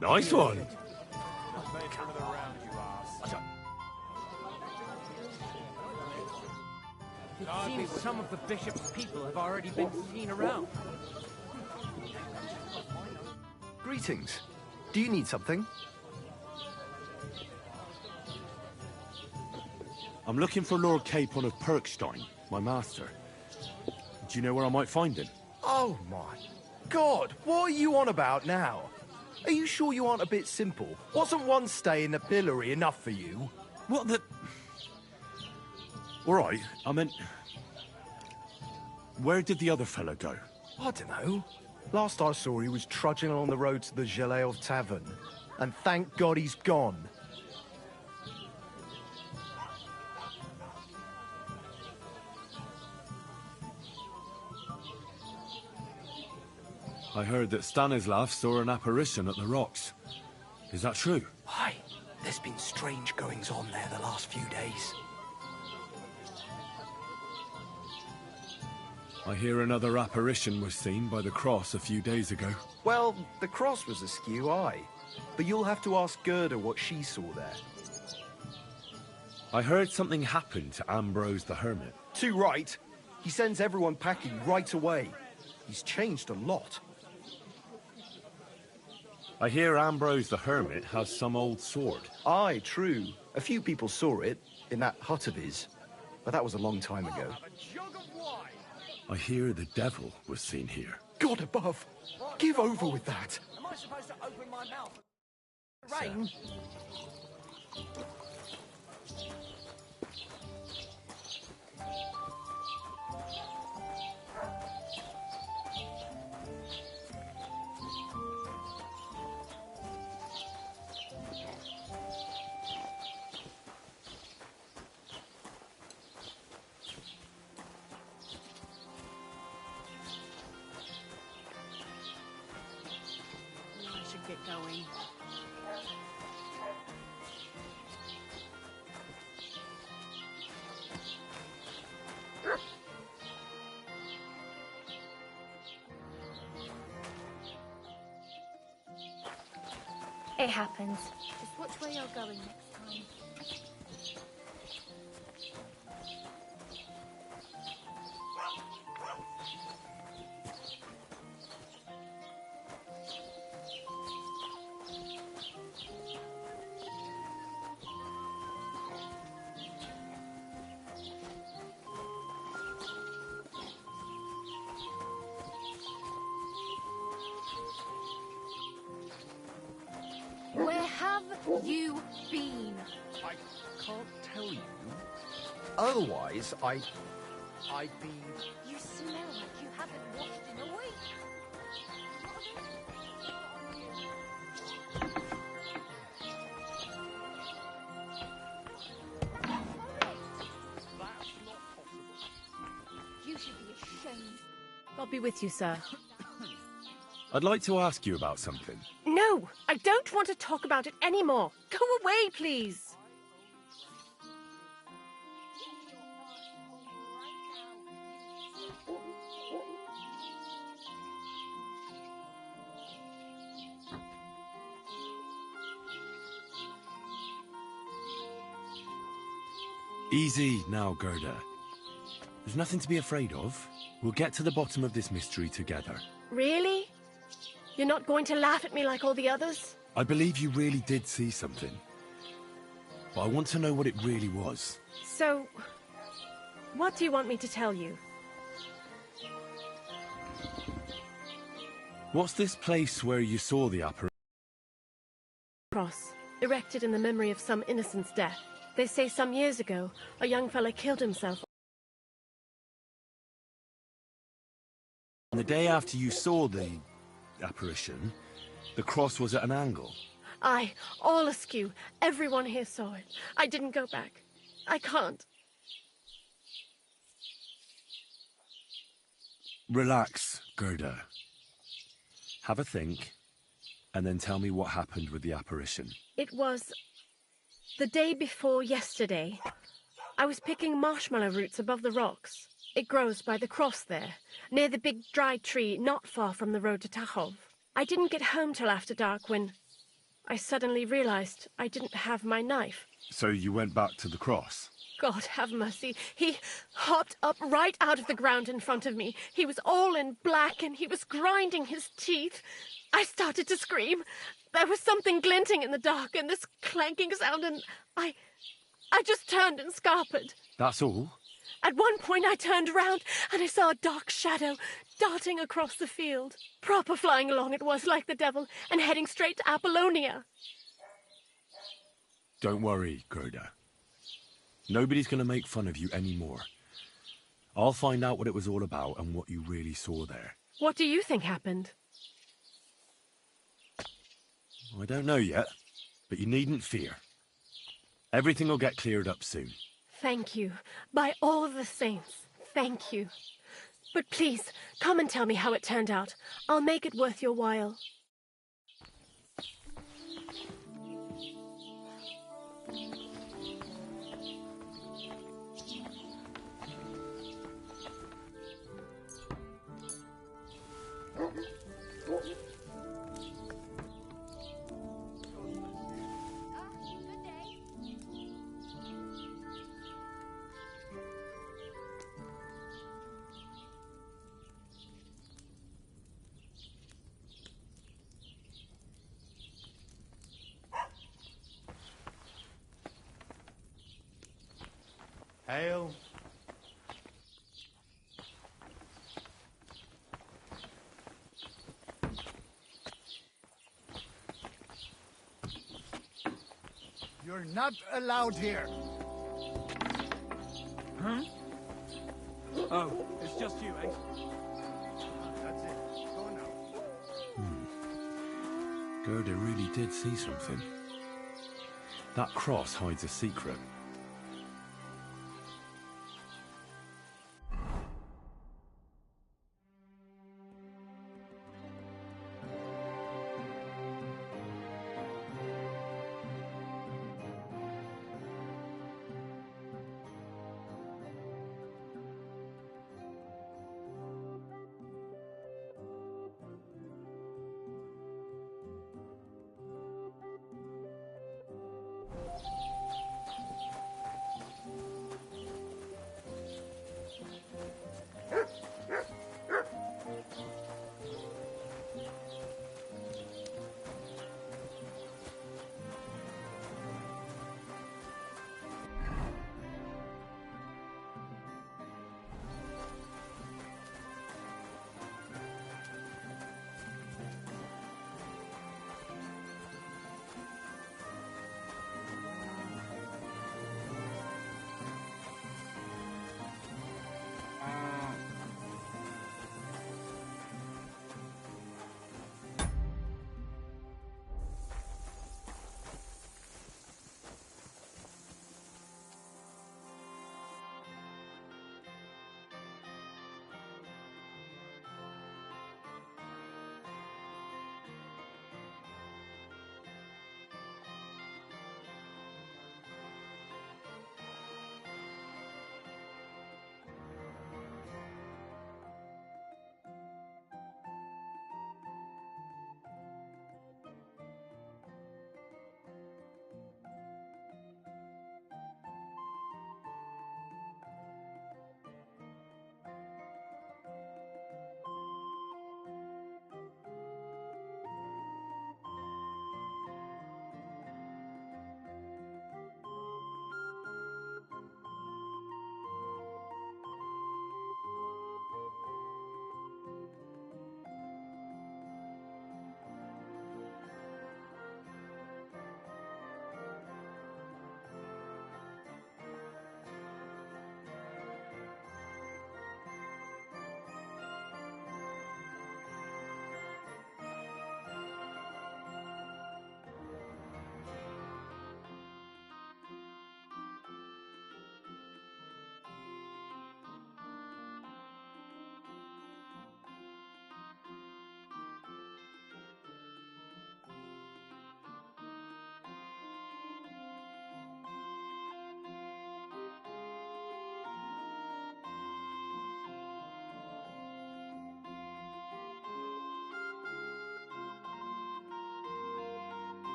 Nice one. It seems some of the bishop's people have already been seen around. Greetings. Do you need something? I'm looking for Lord Capon of Perkstein, my master. Do you know where I might find him? Oh my God, what are you on about now? Are you sure you aren't a bit simple? Wasn't one stay in the pillory enough for you? What the... All right, I meant... Where did the other fella go? I don't know. Last I saw, he was trudging along the road to the Jaleo Tavern. And thank God he's gone. I heard that Stanislav saw an apparition at the rocks. Is that true? Aye, there's been strange goings-on there the last few days. I hear another apparition was seen by the cross a few days ago. Well, the cross was askew, aye. But you'll have to ask Gerda what she saw there. I heard something happened to Ambrose the Hermit. Too right. He sends everyone packing right away. He's changed a lot. I hear Ambrose the Hermit has some old sword. Aye, true. A few people saw it, in that hut of his. But that was a long time ago. I hear the devil was seen here. God above! Give over with that! Am I supposed to open my mouth? Rain? Get going. It happens. Just which way you're going next time. Where have you been? I can't tell you. Otherwise, I'd be... You smell like you haven't washed in a week. You should be ashamed. God be with you, sir. I'd like to ask you about something. No, I don't want to talk about it anymore. Go away, please. Easy now, Gerda. There's nothing to be afraid of. We'll get to the bottom of this mystery together. Really? You're not going to laugh at me like all the others? I believe you really did see something. But I want to know what it really was. So, what do you want me to tell you? What's this place where you saw the apparition? Cross, erected in the memory of some innocent's death. They say some years ago, a young fella killed himself. The day after you saw the apparition, the cross was at an angle. Aye, all askew. Everyone here saw it. I didn't go back. I can't. Relax, Gerda. Have a think, and then tell me what happened with the apparition. It was the day before yesterday. I was picking marshmallow roots above the rocks. It grows by the cross there, near the big dry tree not far from the road to Tachov. I didn't get home till after dark when I suddenly realized I didn't have my knife. So you went back to the cross? God have mercy. He hopped up right out of the ground in front of me. He was all in black and he was grinding his teeth. I started to scream. There was something glinting in the dark and this clanking sound, and I just turned and scarpered. That's all? At one point I turned around and I saw a dark shadow darting across the field. Proper flying along it was, like the devil, and heading straight to Apollonia. Don't worry, Gerda. Nobody's going to make fun of you anymore. I'll find out what it was all about and what you really saw there. What do you think happened? I don't know yet, but you needn't fear. Everything will get cleared up soon. Thank you. By all the saints, thank you. But please, come and tell me how it turned out. I'll make it worth your while. Hail. You're not allowed here. Huh? Oh, it's just you, eh? That's it. Go now. Gerda really did see something. That cross hides a secret.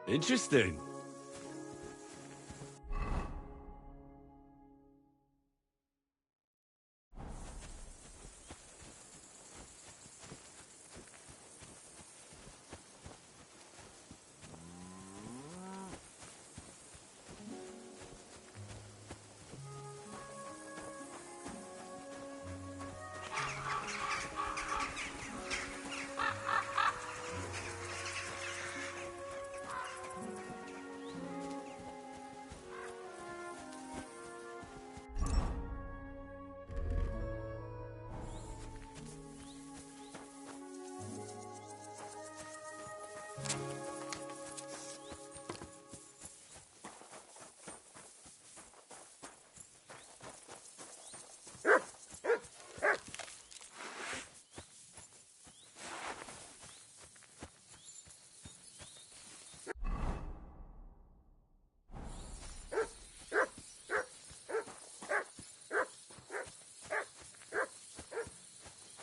Interesting.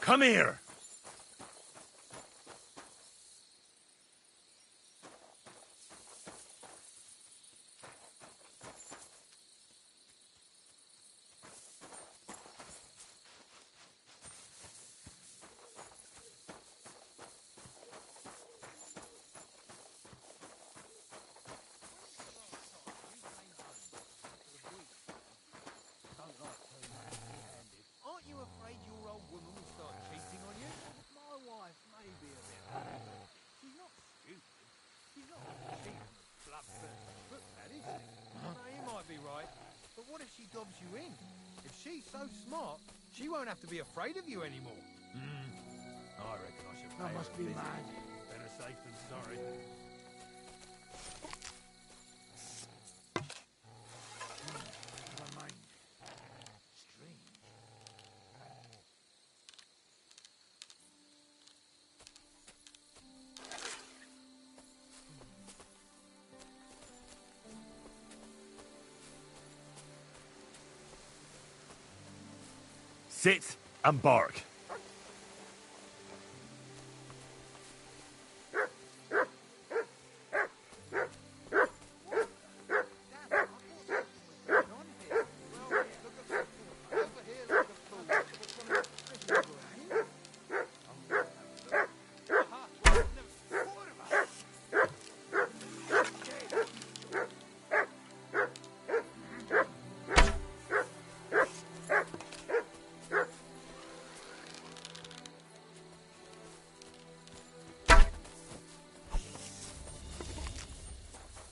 Come here! Aren't you afraid your old woman will start cheating on you? My wife may be a bit... She's not stupid. She's not cheap and bloodthirsty footpad, is she? No, you might be right. But what if she dobs you in? If she's so smart, she won't have to be afraid of you anymore. I reckon I should pay her must a be visit. mad. Better safe than sorry. Never mind. Strange. Sit and bark.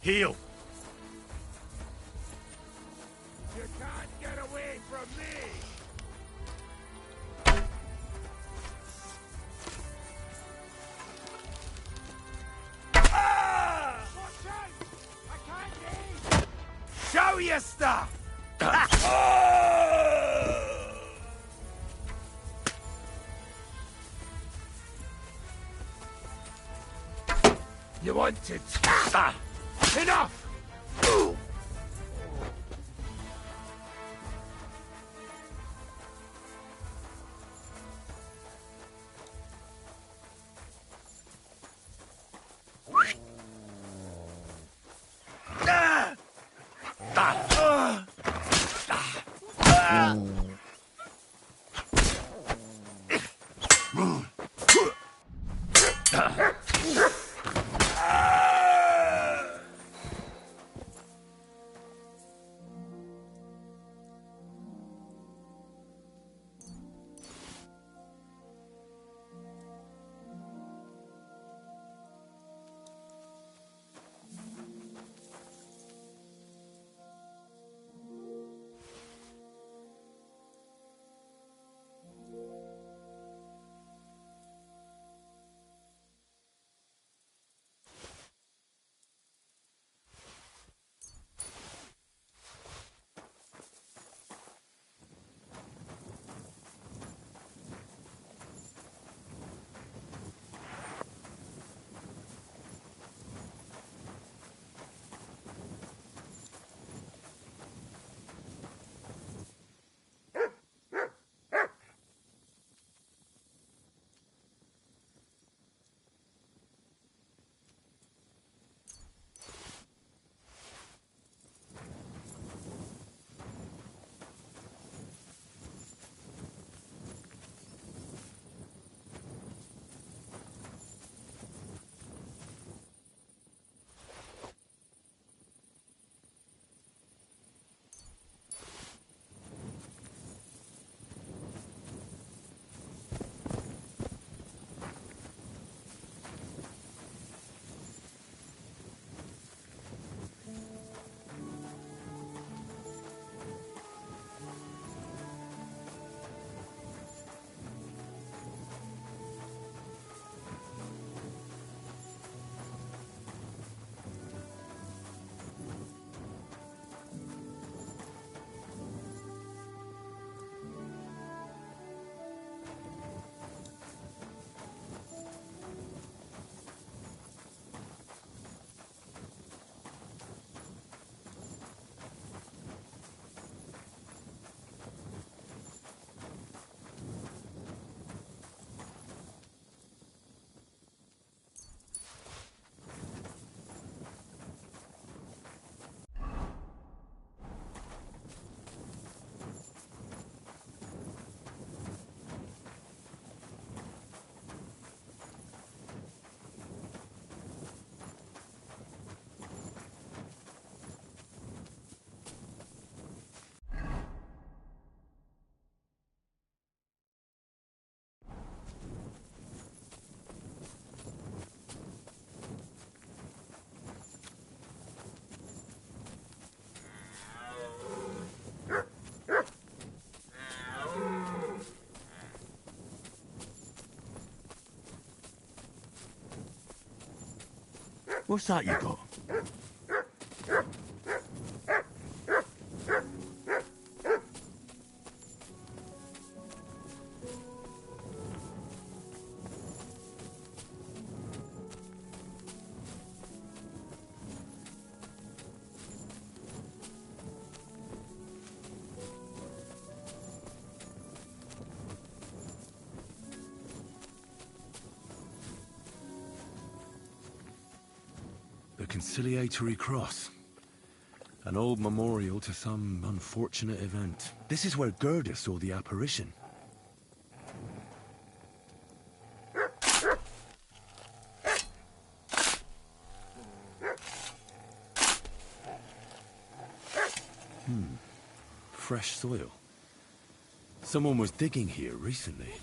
Heel. You can't get away from me! Watch out! I can't eat! Show your stuff! You wanted... Enough! What's that you got? The Conciliatory Cross. An old memorial to some unfortunate event. This is where Gerda saw the apparition. Fresh soil. Someone was digging here recently.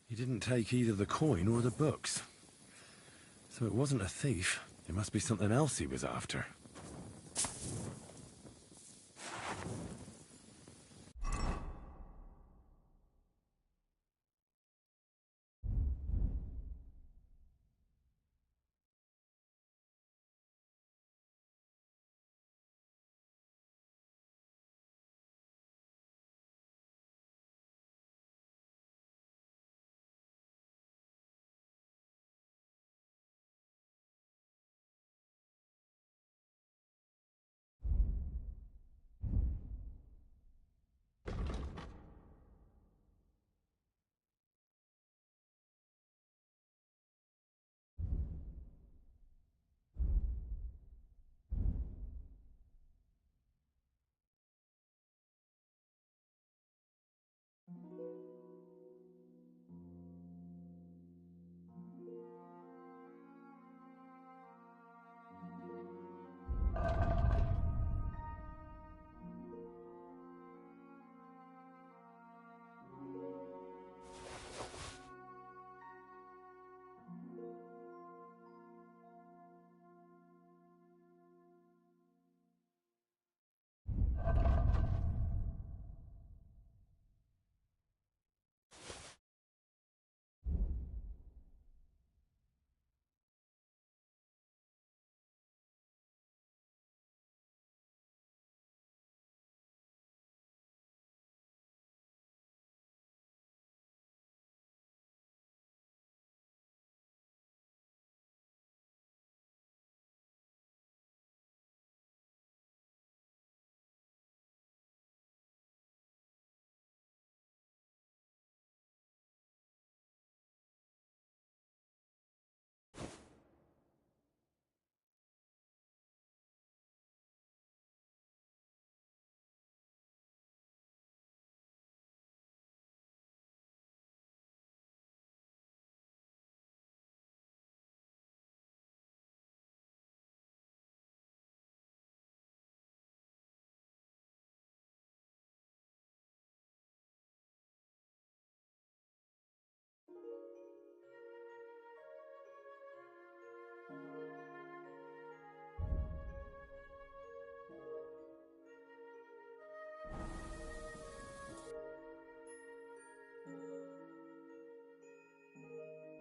He didn't take either the coin or the books. So it wasn't a thief. It must be something else he was after.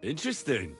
Interesting.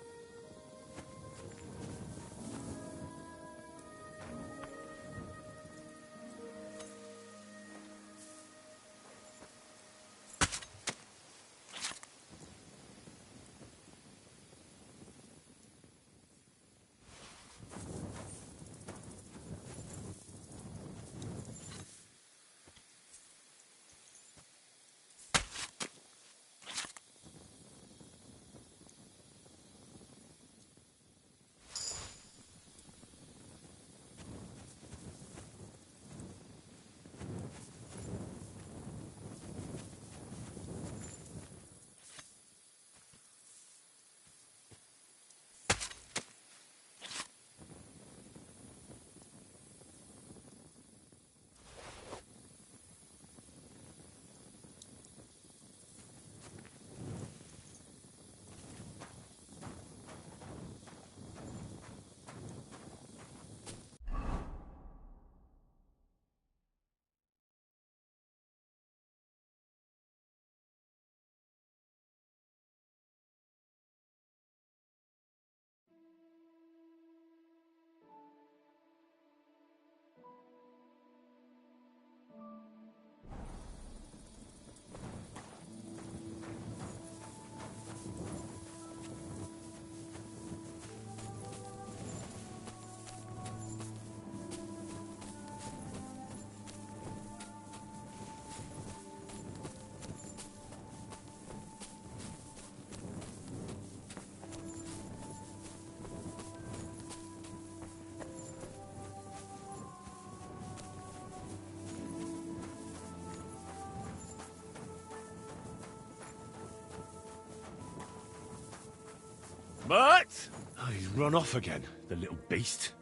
But oh, he's run off again, the little beast.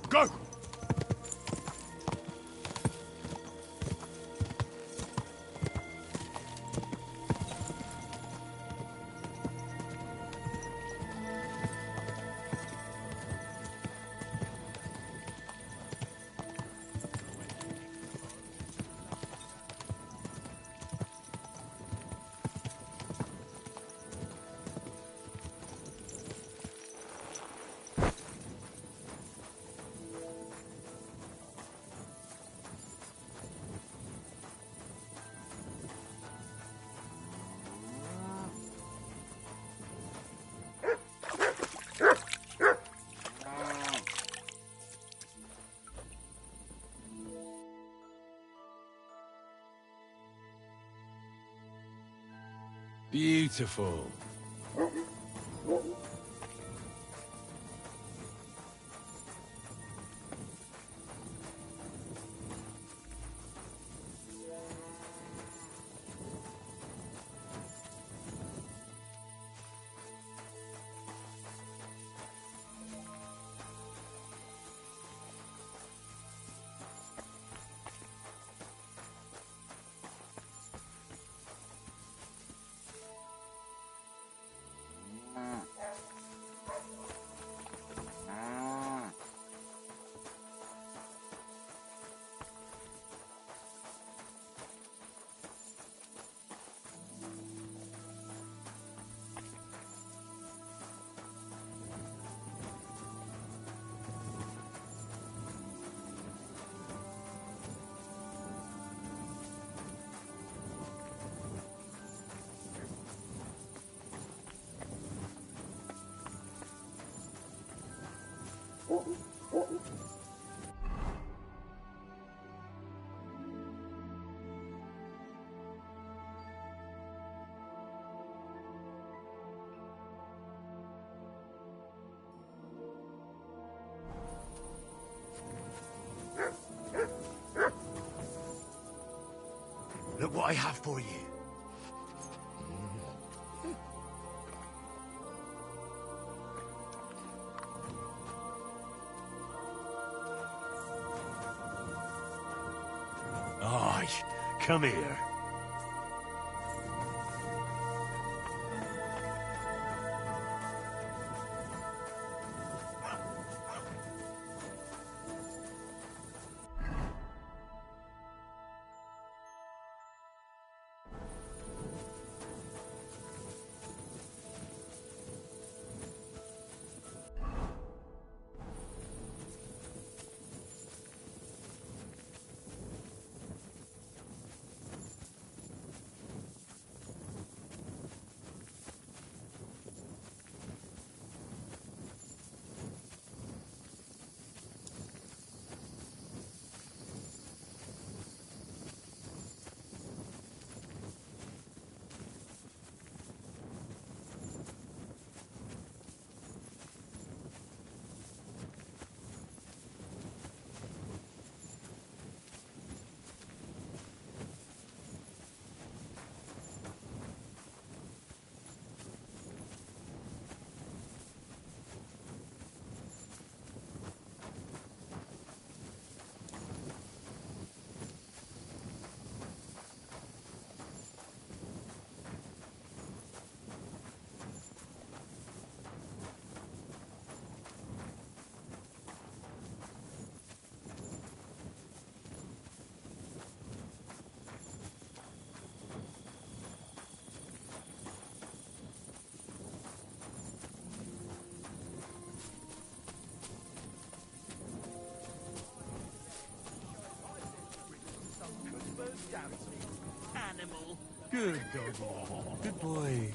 Go! Beautiful. Look what I have for you. Aye, come here. Animal. Good doggy. Good boy.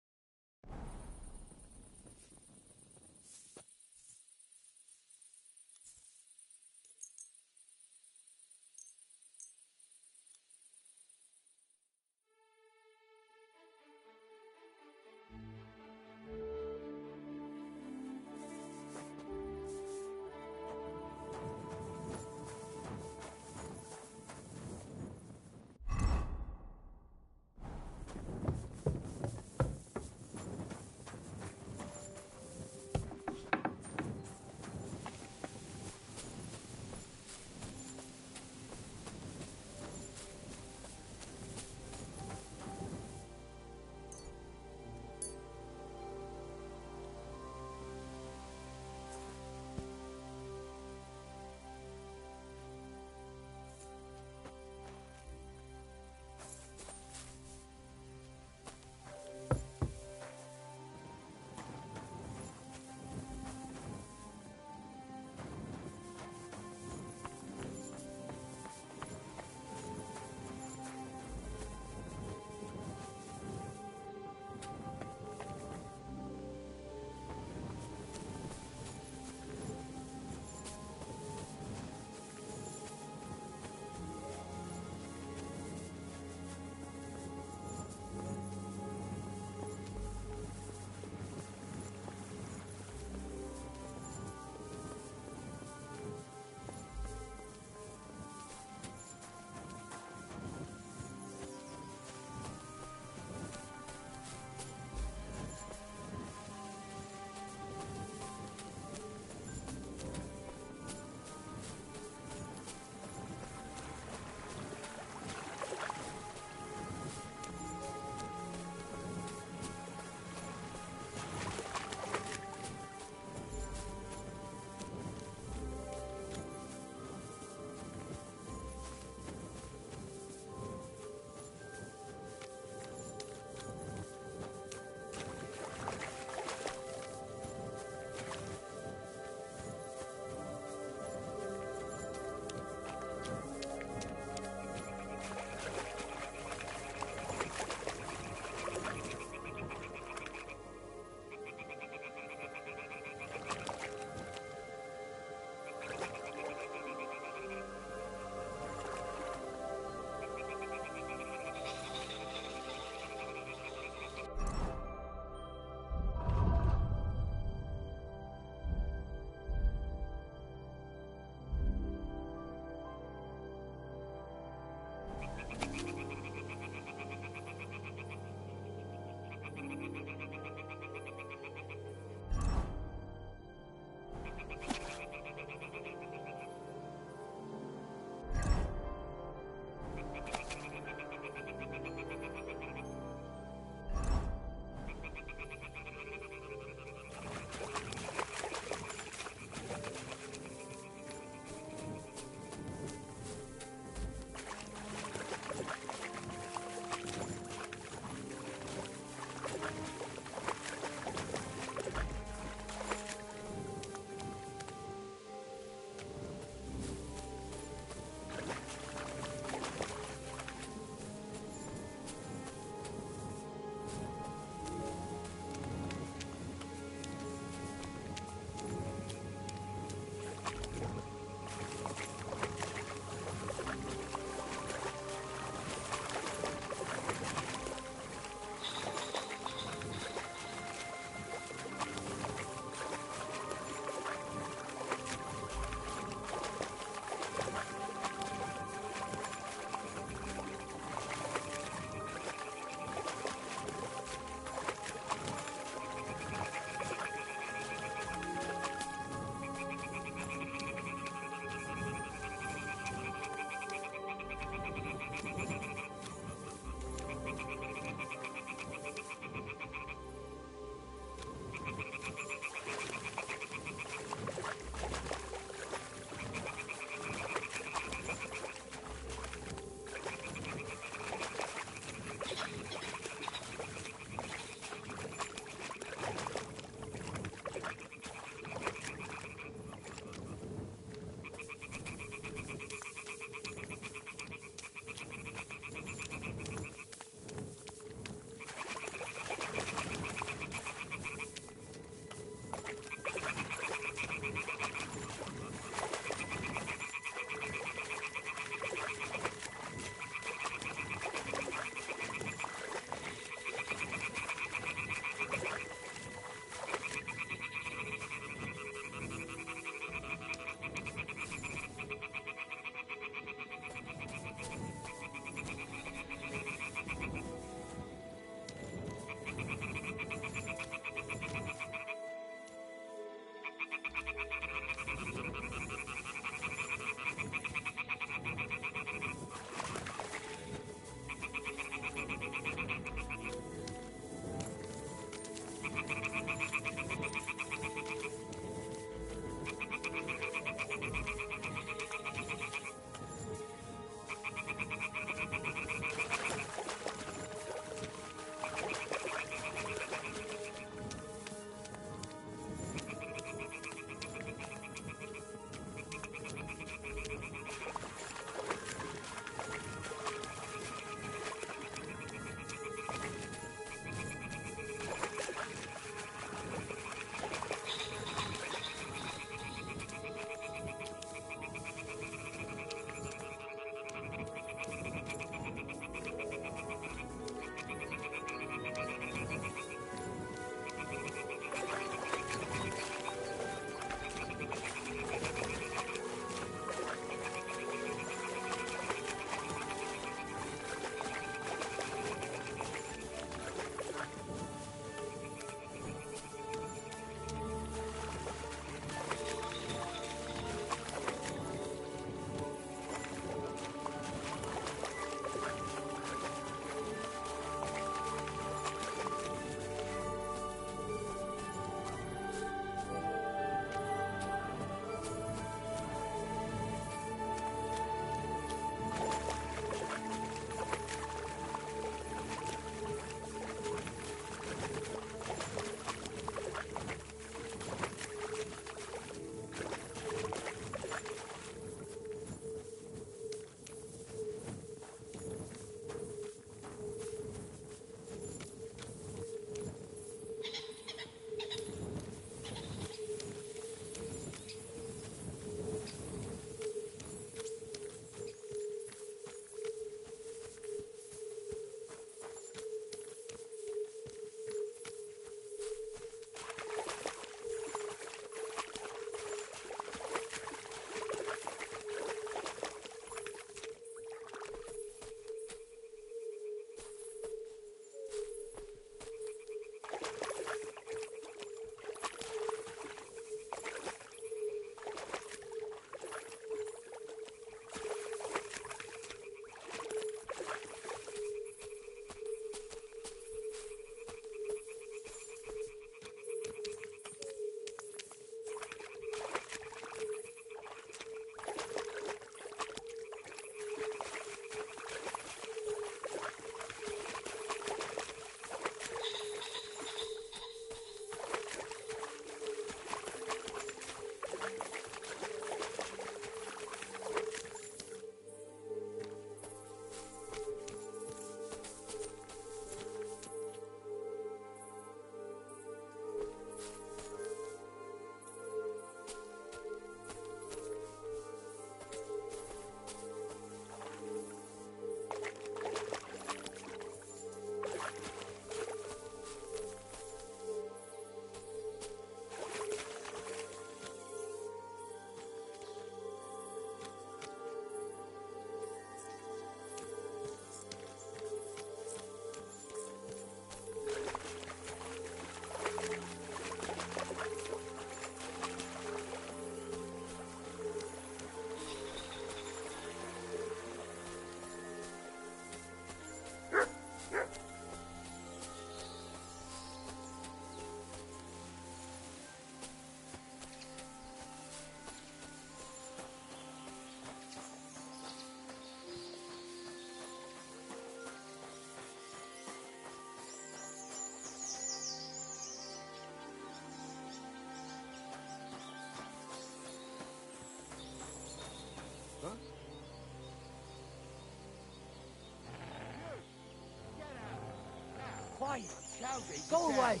Go away.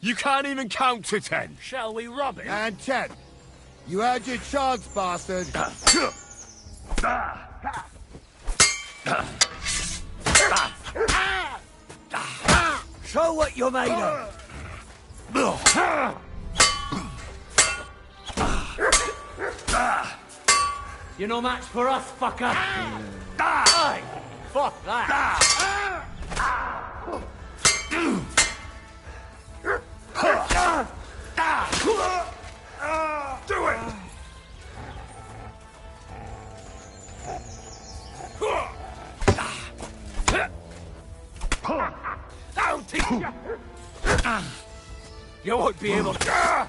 You can't even count to 10. Shall we rob him? And 10. You had your chance, bastard. Show what you're made of. You're no match for us, fucker. Aye, fuck that. Do it! I'll teach you. You won't be able to.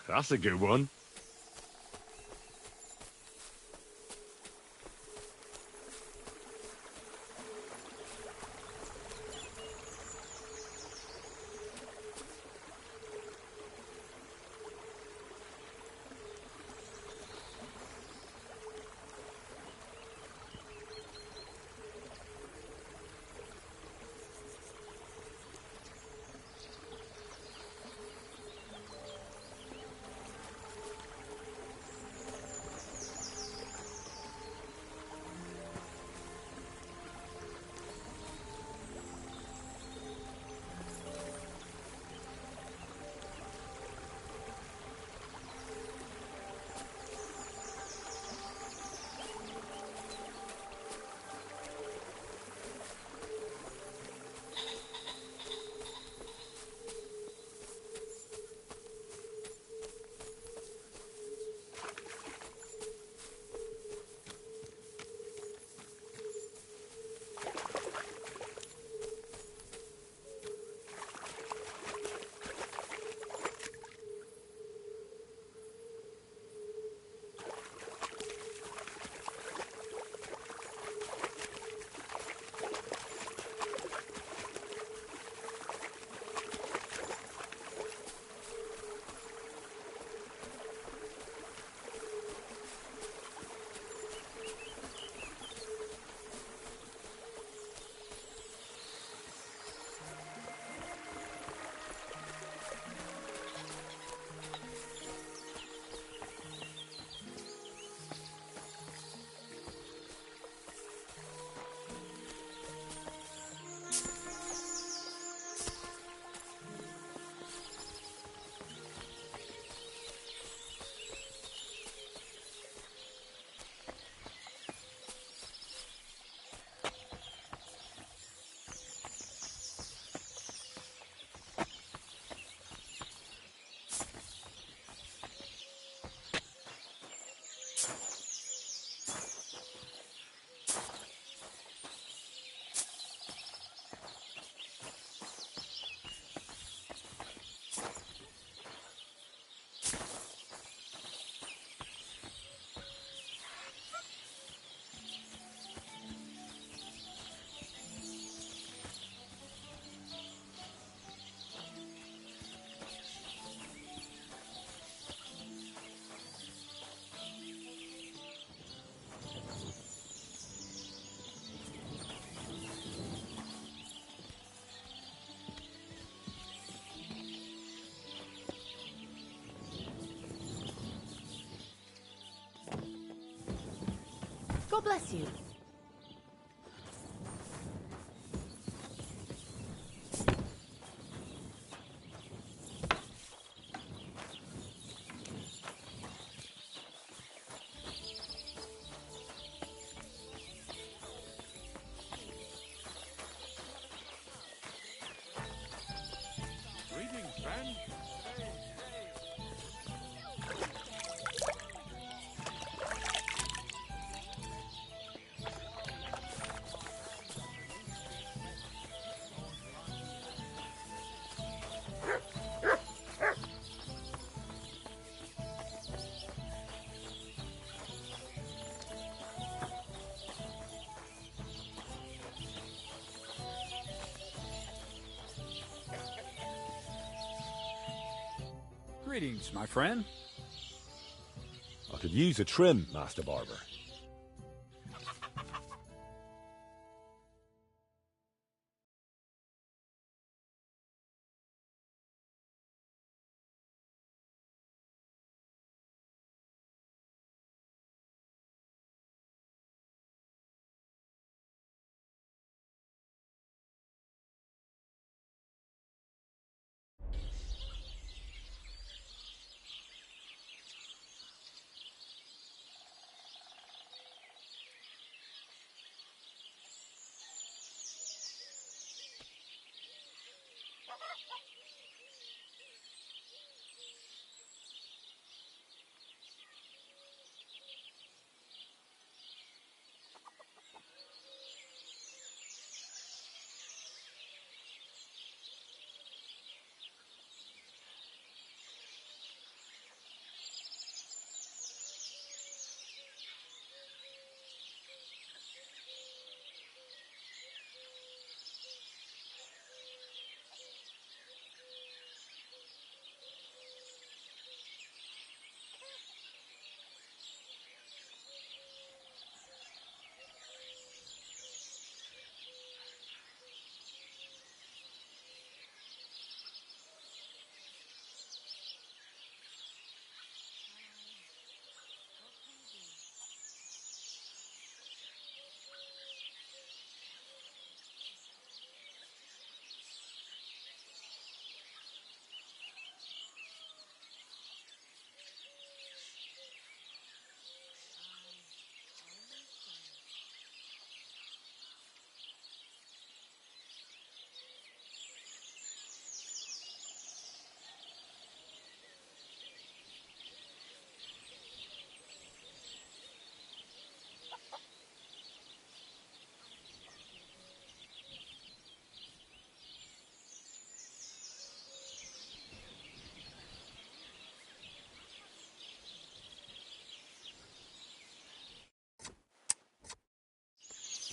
That's a good one. God bless you. Greetings, friend. Greetings, my friend. I could use a trim, Master Barber.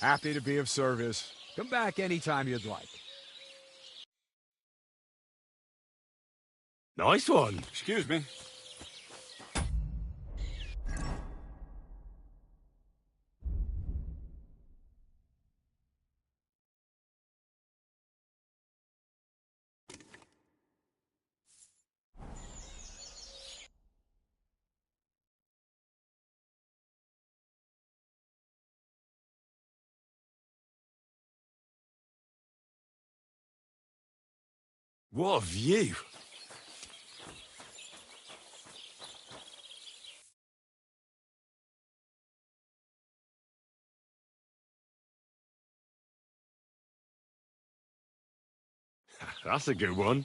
Happy to be of service. Come back anytime you'd like. Nice one. Excuse me. What a view. That's a good one.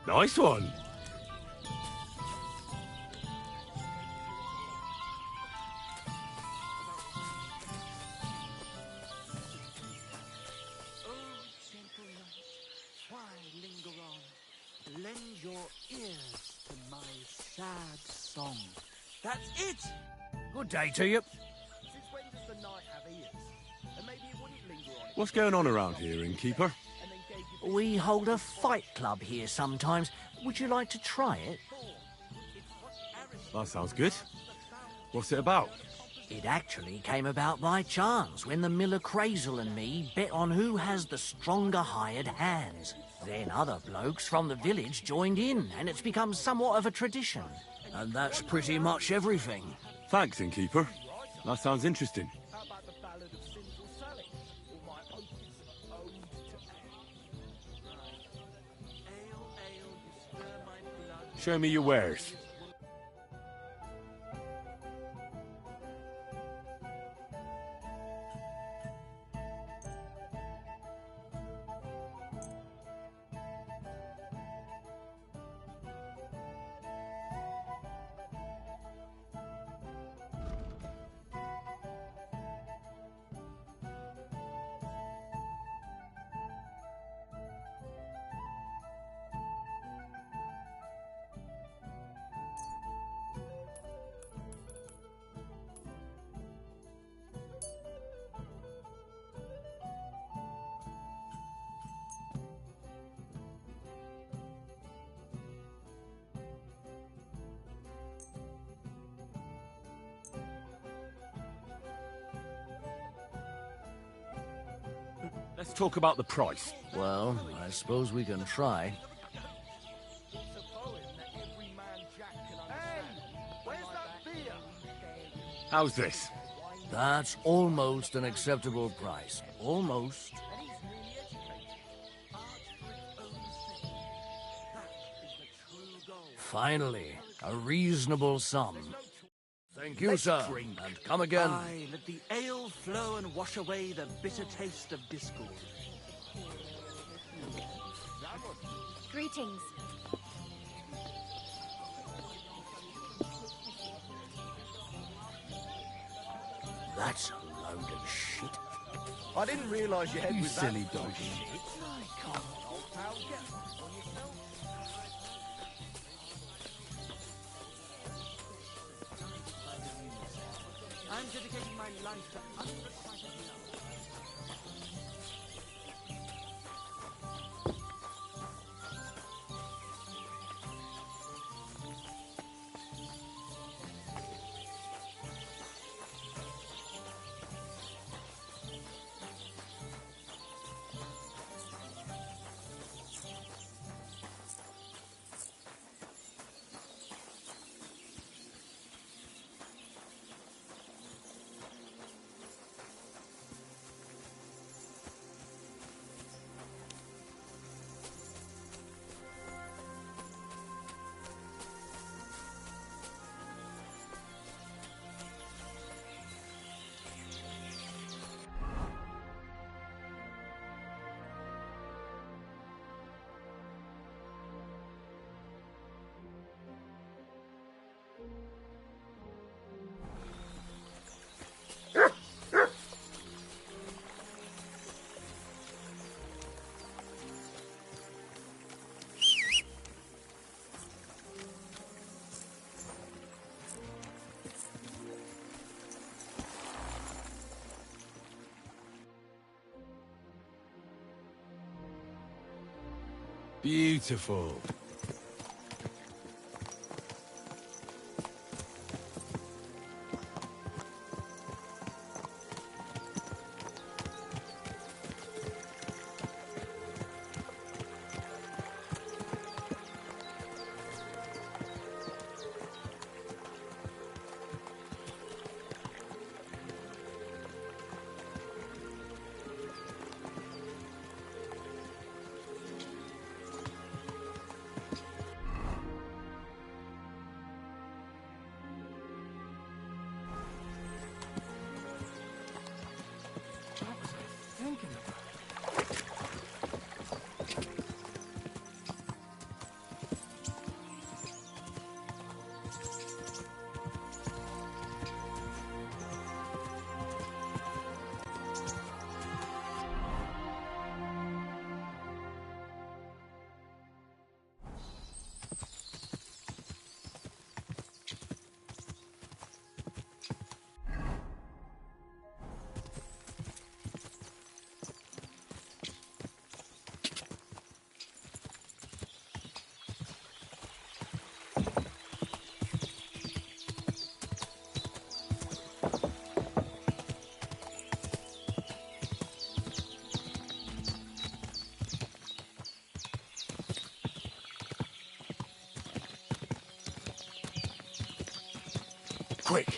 Nice one. Oh, gentle knight, why linger on? Lend your ears to my sad song. That's it! Good day to you. Since when does the knight have ears? And maybe it wouldn't linger on it. What's going on around here, innkeeper? And then gave you We hold a fight club here sometimes. Would you like to try it? That sounds good. What's it about? It actually came about by chance when the miller Crazel and me bet on who has the stronger hired hands. Then other blokes from the village joined in, and it's become somewhat of a tradition. And that's pretty much everything. Thanks, innkeeper. That sounds interesting. how about the ballad of Sinful Sally? Or my uncle's ode to Ale, ale, you stir my blood. Show me your wares. Let's talk about the price. Well, I suppose we can try. Where's that beer? How's this? That's almost an acceptable price. Almost. Finally, a reasonable sum. Thank you, Let's sir. drink. And come again. Aye, let the ale flow and wash away the bitter taste of discord. Greetings. That's a load of shit. I didn't realise your head You was silly that dog. shit. Come on, old pal, get on yourself. I'm dedicating my life to unrequited love. Beautiful. quick.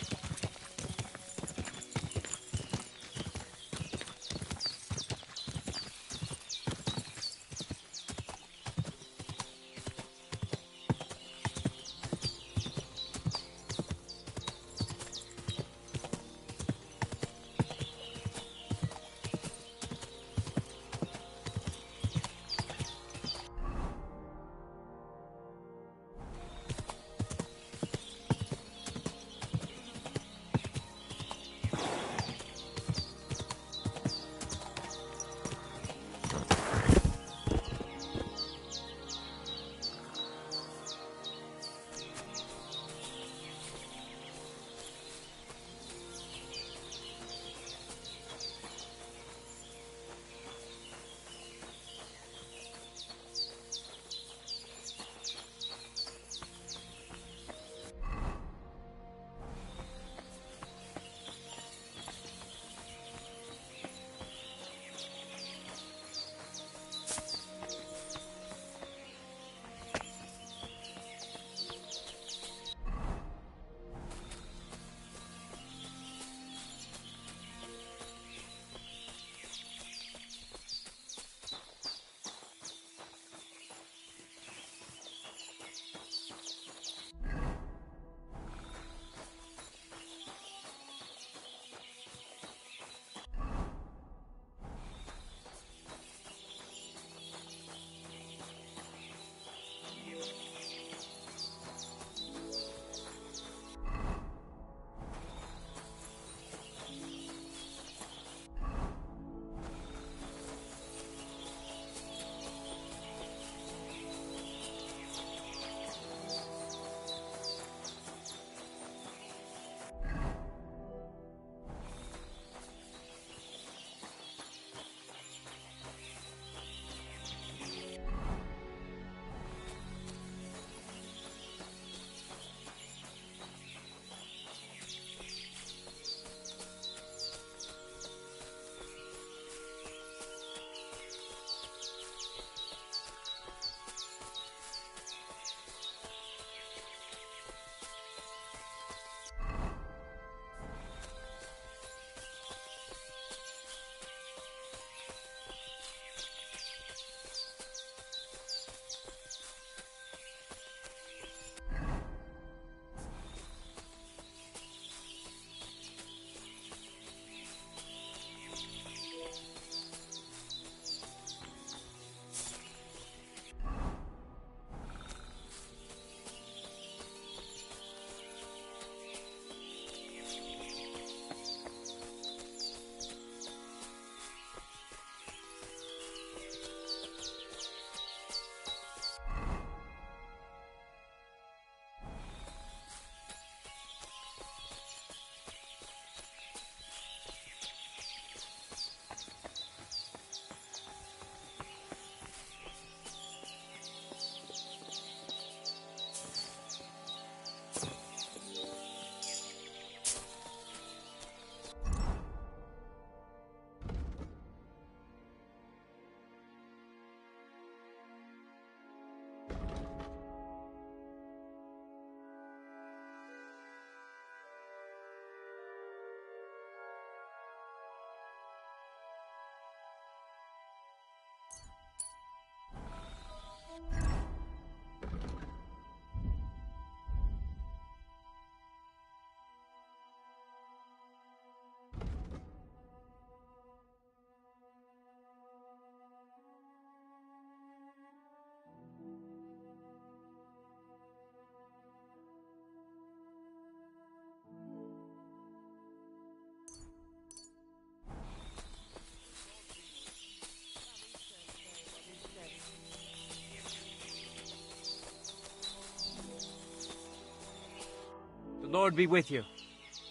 Lord be with you.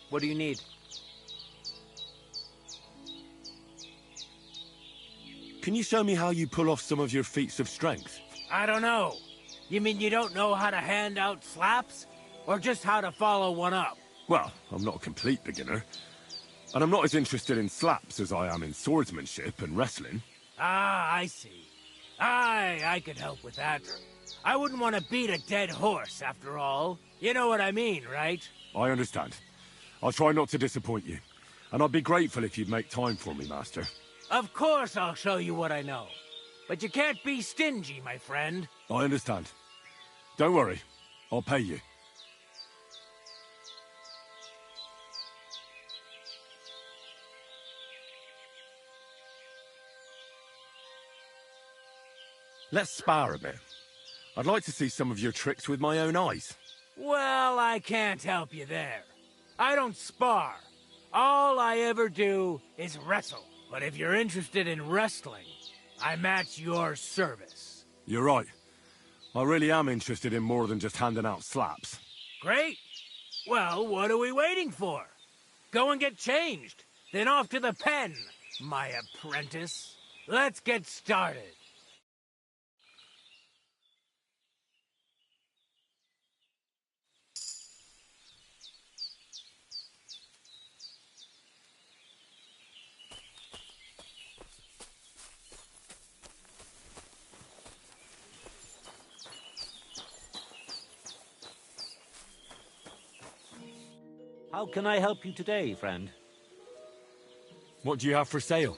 What do you need? Can you show me how you pull off some of your feats of strength? I don't know. You mean you don't know how to hand out slaps? Or just how to follow one up? Well, I'm not a complete beginner. And I'm not as interested in slaps as I am in swordsmanship and wrestling. Ah, I see. I could help with that. I wouldn't want to beat a dead horse, after all. You know what I mean, right? I understand. I'll try not to disappoint you. And I'd be grateful if you'd make time for me, Master. Of course I'll show you what I know. But you can't be stingy, my friend. I understand. Don't worry. I'll pay you. Let's spar a bit. I'd like to see some of your tricks with my own eyes. Well, I can't help you there. I don't spar. All I ever do is wrestle. But if you're interested in wrestling, I'm at your service. You're right. I really am interested in more than just handing out slaps. Great. Well, what are we waiting for? Go and get changed. Then off to the pen, my apprentice. Let's get started. How can I help you today, friend? What do you have for sale?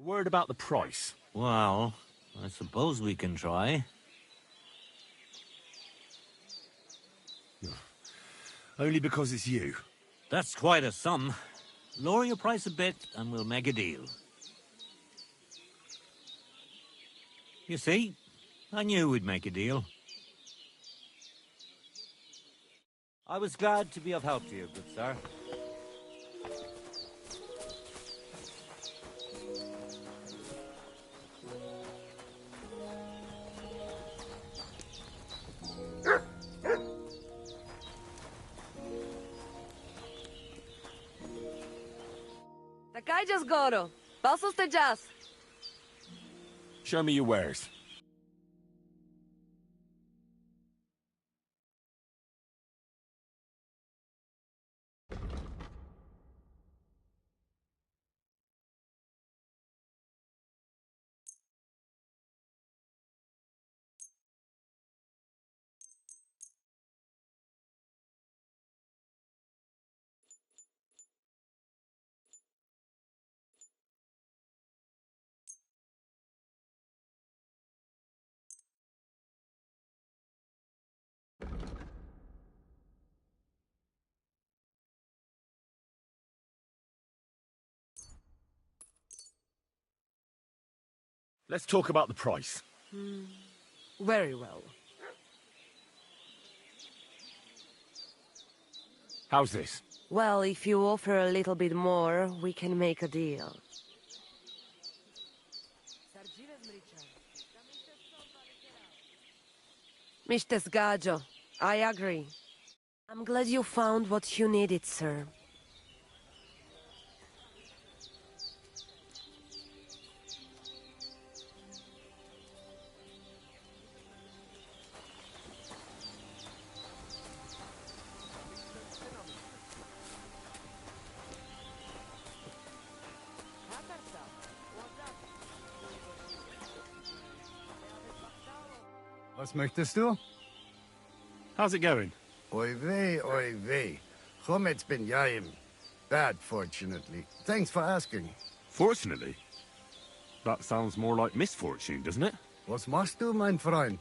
Word about the price. Well, I suppose we can try. Only because it's you. That's quite a sum. Lower your price a bit and we'll make a deal. You see, I knew we'd make a deal. I was glad to be of help to you, good sir. Такая just goro. Pasos te jazz. Show me your wares. Let's talk about the price. Very well. How's this? Well, if you offer a little bit more, we can make a deal. Mr. Sgaggio, I agree. I'm glad you found what you needed, sir. Was möchtest du? How's it going? Oy vey. Chomet ben Yaim. Bad, fortunately. Thanks for asking. Fortunately? That sounds more like misfortune, doesn't it? Was machst du, mein Freund?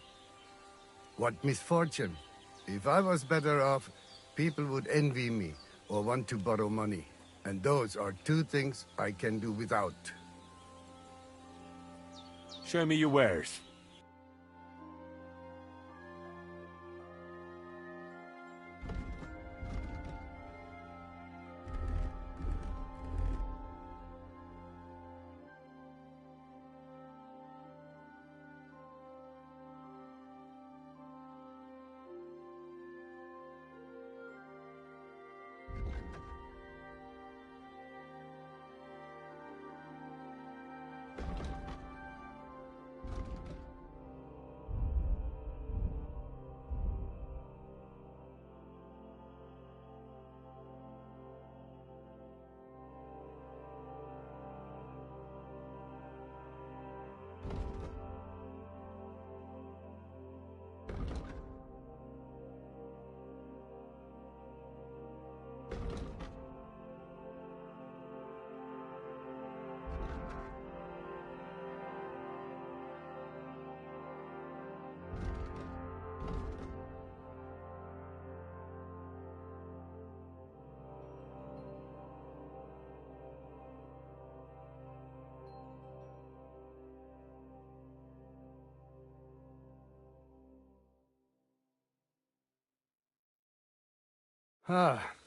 What misfortune? If I was better off, people would envy me or want to borrow money. And those are two things I can do without. Show me your wares.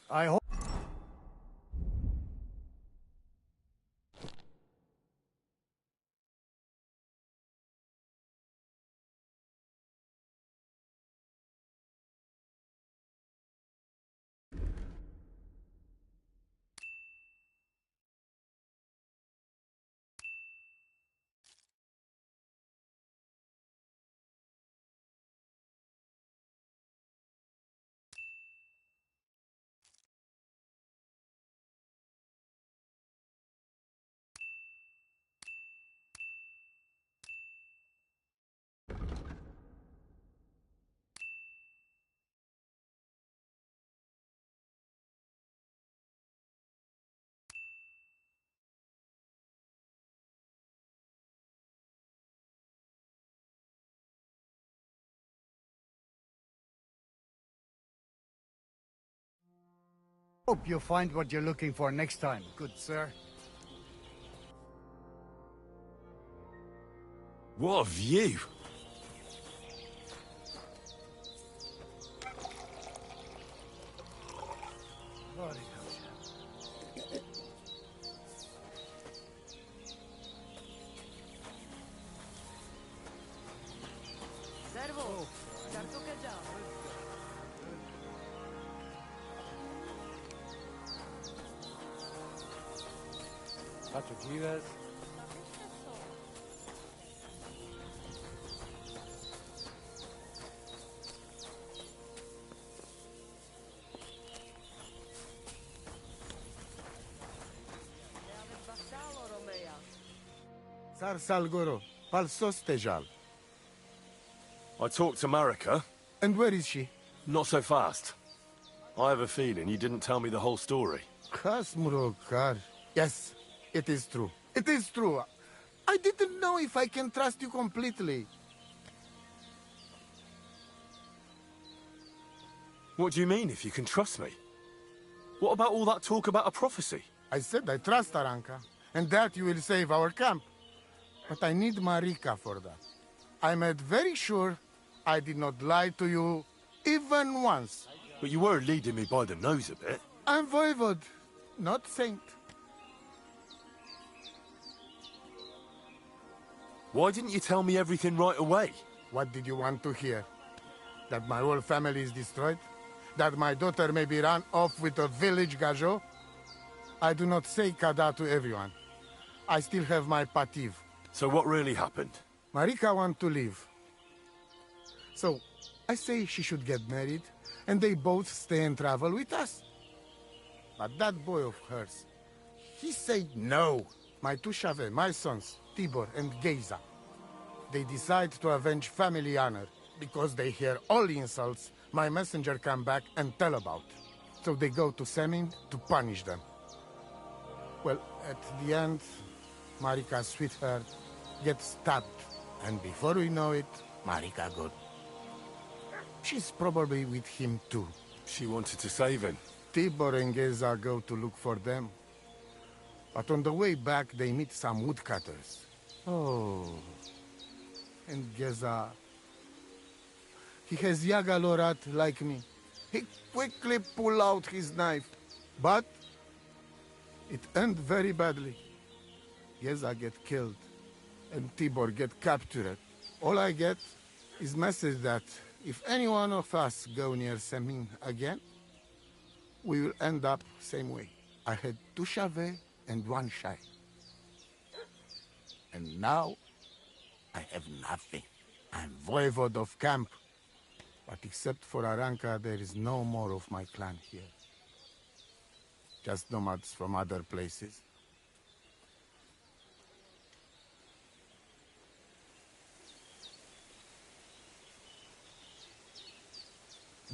I hope... Hope you find what you're looking for next time, good sir. What a view! Servo, certo che già. Faccio Gives. Sar Salgoro, Palsos Tejal. I talked to Marika. And where is she? Not so fast. I have a feeling you didn't tell me the whole story. Kasmurokar. Yes, it is true. It is true. I didn't know if I can trust you completely. What do you mean, if you can trust me? What about all that talk about a prophecy? I said I trust Aranka, and that you will save our camp. But I need Marika for that. I made very sure I did not lie to you even once. But you were leading me by the nose a bit. I'm voivode, not saint. Why didn't you tell me everything right away? What did you want to hear? That my whole family is destroyed? That my daughter may be run off with a village gajo? I do not say kada to everyone. I still have my pativ. So what really happened? Marika wants to leave. So, I say she should get married, and they both stay and travel with us. But that boy of hers, he said no. My two Shave, my sons, Tibor and Geza, they decide to avenge family honor. Because they hear all insults, my messenger come back and tell about. So they go to Semin to punish them. Well, at the end, Marika's sweetheart gets stabbed. And before we know it, Marika gone. She's probably with him too. She wanted to save him. Tibor and Geza go to look for them. But on the way back, they meet some woodcutters. Oh. And Geza... he has Yaga Lorat like me. He quickly pull out his knife. But... it end very badly. Geza get killed. And Tibor get captured. All I get is message that if any one of us go near Semin again, we will end up same way. I had 2 Shave and 1 Shai. And now, I have nothing. I'm voivode of camp. But except for Aranka, there is no more of my clan here. Just nomads from other places.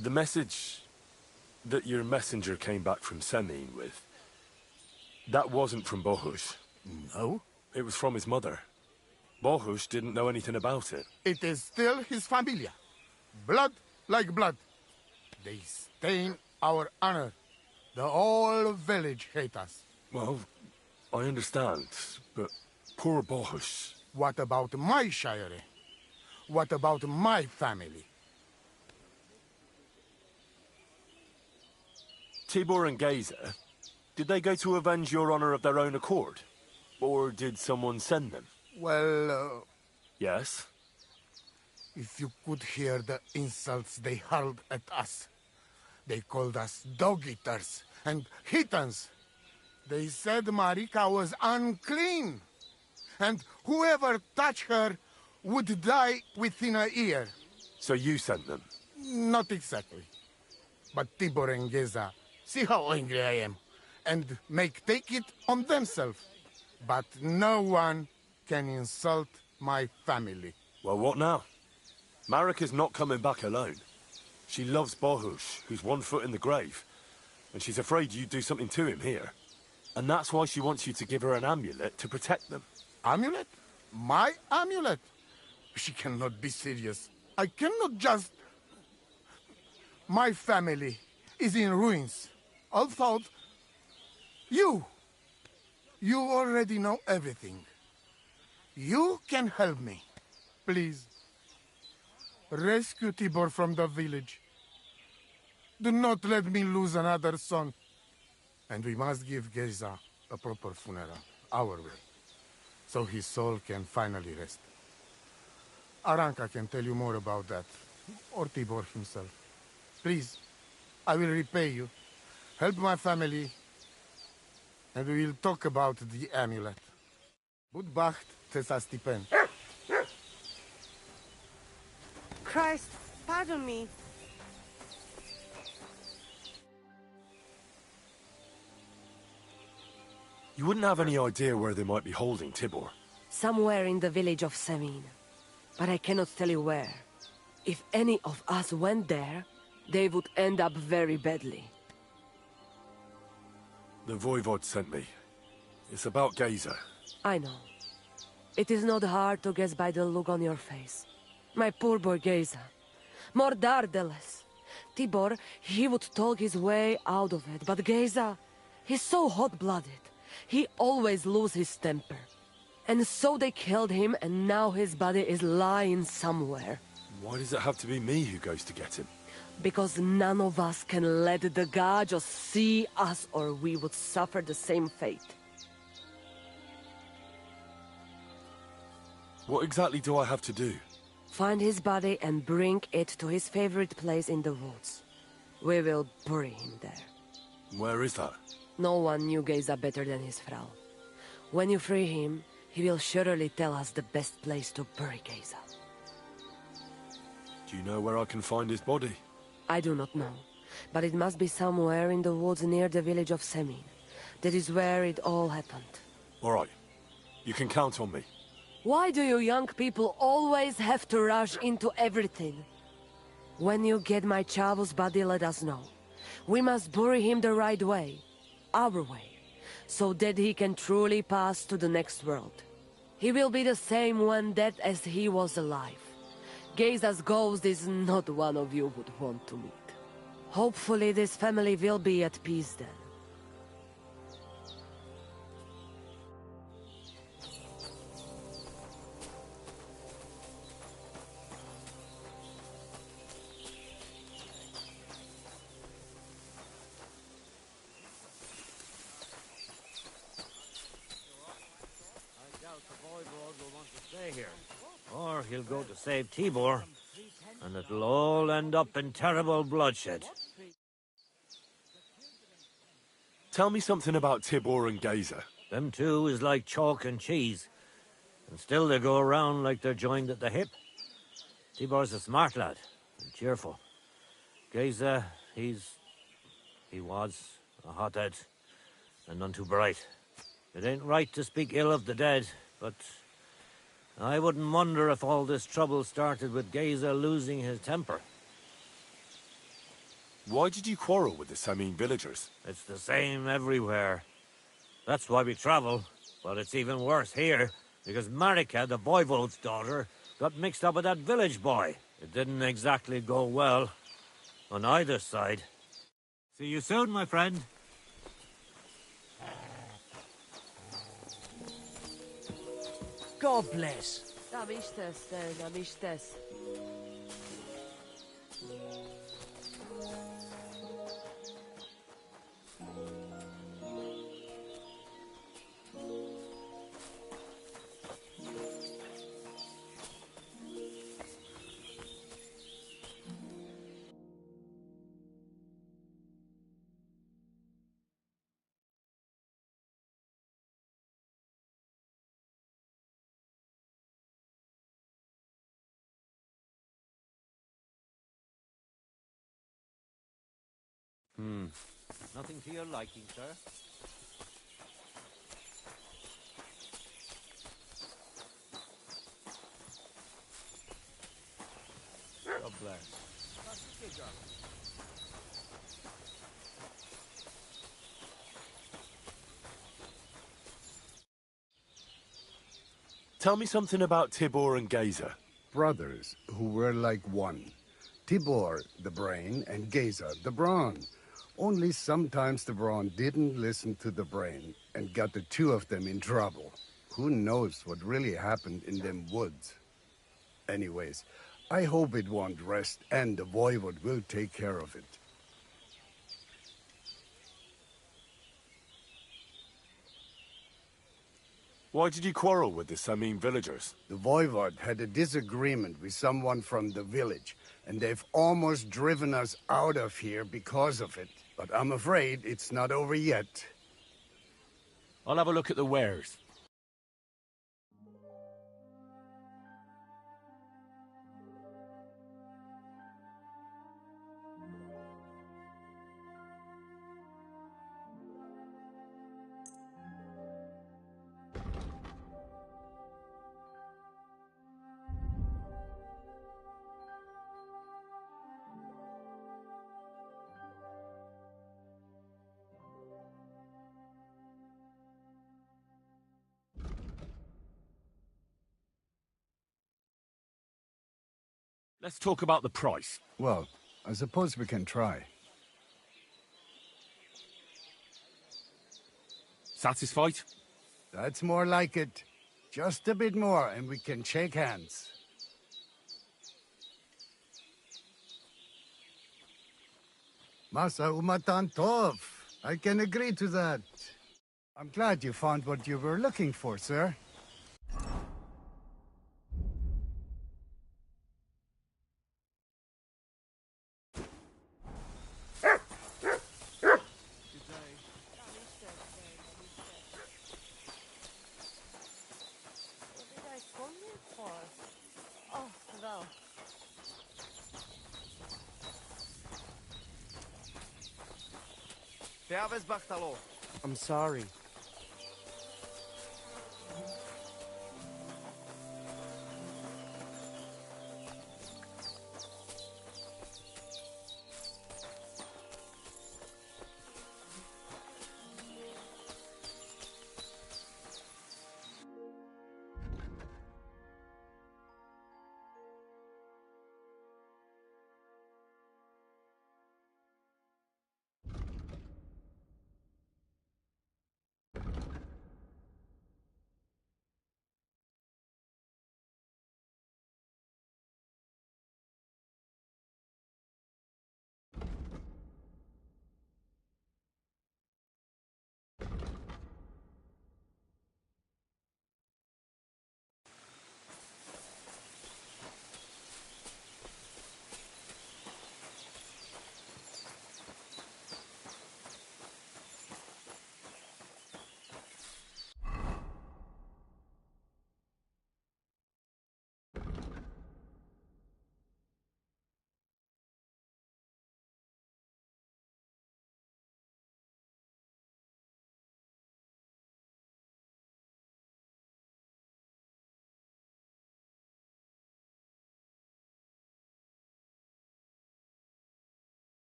The message that your messenger came back from Semin with, that wasn't from Bohush. No? It was from his mother. Bohush didn't know anything about it. It is still his familia. Blood like blood. They stain our honor. The whole village hate us. Well, I understand, but poor Bohush. What about my shire? What about my family? Tibor and Geza, did they go to avenge your honor of their own accord? Or did someone send them? Well, Yes? if you could hear the insults they hurled at us. They called us dog-eaters and heathens. They said Marika was unclean. And whoever touched her would die within a year. So you sent them? Not exactly. But Tibor and Geza, see how angry I am, and take it on themselves. But no one can insult my family. Well, what now? Marika's not coming back alone. She loves Bohush, who's 1 foot in the grave. And she's afraid you'd do something to him here. And that's why she wants you to give her an amulet to protect them. Amulet? My amulet? She cannot be serious. I cannot just... My family is in ruins. I thought... You already know everything. You can help me. Please. Rescue Tibor from the village. Do not let me lose another son. And we must give Geza a proper funeral, our way, so his soul can finally rest. Aranka can tell you more about that, or Tibor himself. Please, I will repay you. Help my family, and we will talk about the amulet. Budbacht Tesa Stipen. Christ, pardon me. You wouldn't have any idea where they might be holding Tibor. Somewhere in the village of Semin. But I cannot tell you where. If any of us went there, they would end up very badly. The Voivod sent me. It's about Geza. I know. It is not hard to guess by the look on your face. My poor boy Geza. Mordar Deles. Tibor, he would talk his way out of it, but Geza, he's so hot-blooded. He always loses his temper. And so they killed him, and now his body is lying somewhere. Why does it have to be me who goes to get him? Because none of us can let the god just see us, or we would suffer the same fate. What exactly do I have to do? Find his body and bring it to his favorite place in the woods. We will bury him there. Where is that? No one knew Geza better than his Frau. When you free him, he will surely tell us the best place to bury Geza. Do you know where I can find his body? I do not know, but it must be somewhere in the woods near the village of Semin. That is where it all happened. All right. You can count on me. Why do you young people always have to rush into everything? When you get my Chavo's body, let us know. We must bury him the right way. Our way. So that he can truly pass to the next world. He will be the same when dead as he was alive. Geza's ghost is not one of you would want to meet. Hopefully this family will be at peace then. Or he'll go to save Tibor, and it'll all end up in terrible bloodshed. Tell me something about Tibor and Geza. Them two is like chalk and cheese, and still they go around like they're joined at the hip. Tibor's a smart lad, and cheerful. Geza, he was a hothead, and none too bright. It ain't right to speak ill of the dead, but I wouldn't wonder if all this trouble started with Geza losing his temper. Why did you quarrel with the Samin villagers? It's the same everywhere. That's why we travel, but it's even worse here, because Marika, the voivode's daughter, got mixed up with that village boy. It didn't exactly go well on either side. See you soon, my friend. God bless. Na vistes. Nothing to your liking, sir? God bless. Tell me something about Tibor and Geza. Brothers who were like one. Tibor, the brain, and Geza, the brawn. Only sometimes the brawn didn't listen to the brain and got the two of them in trouble. Who knows what really happened in them woods? Anyways, I hope it won't rest and the voivode will take care of it. Why did you quarrel with the Samin villagers? The voivode had a disagreement with someone from the village, and they've almost driven us out of here because of it. But I'm afraid it's not over yet. I'll have a look at the wares. Let's talk about the price. Well, I suppose we can try. Satisfied? That's more like it. Just a bit more and we can shake hands. Masa umatan tov. I can agree to that. I'm glad you found what you were looking for, sir. What did I come here for? Oh, well. I'm sorry.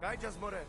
Gajjas more.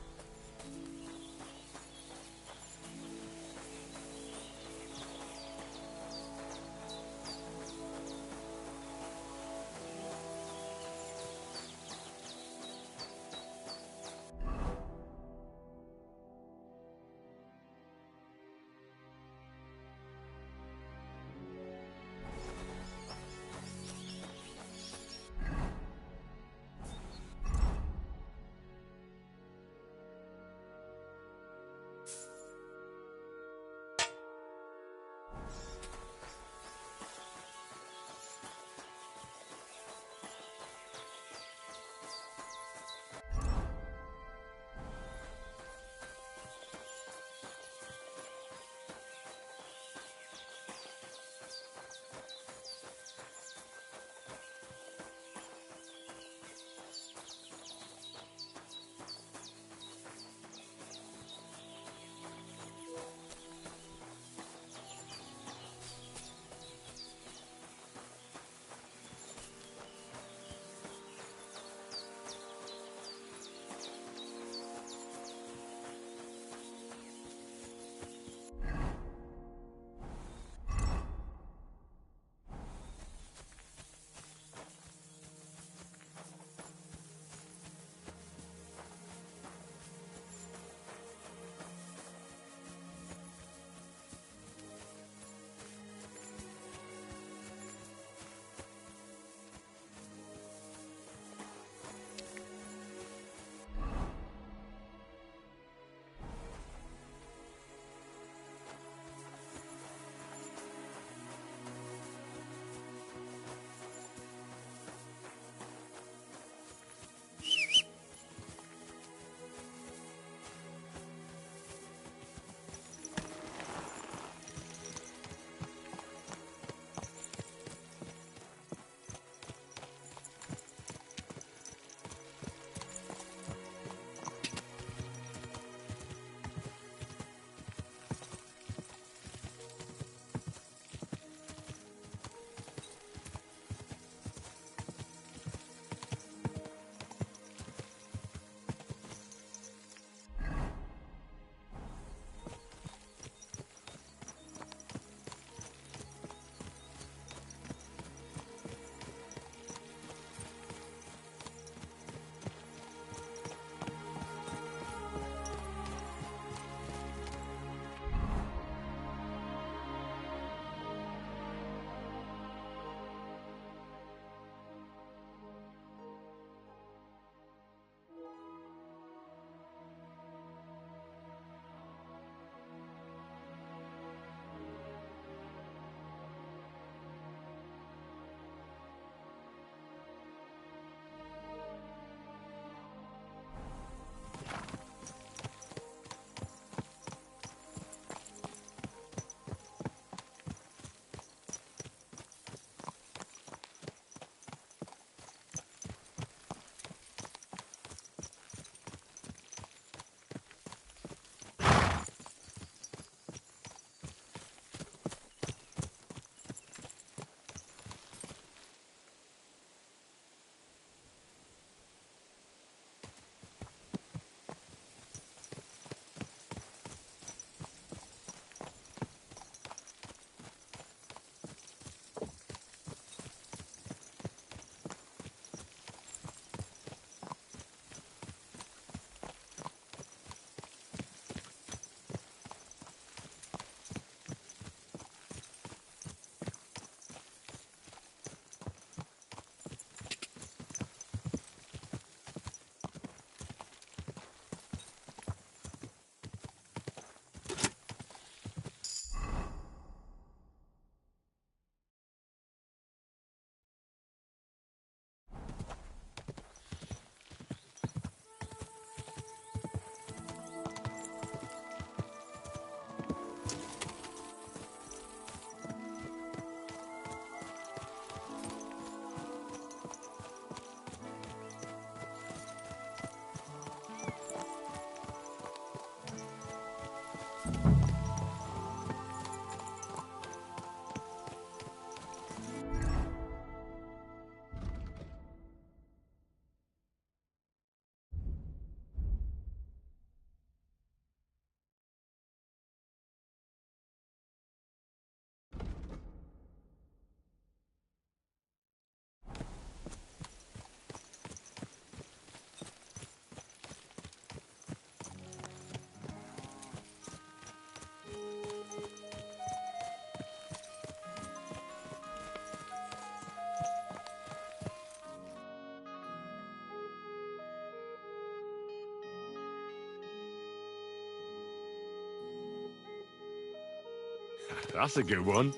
That's a good one.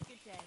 Good day.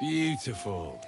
Beautiful.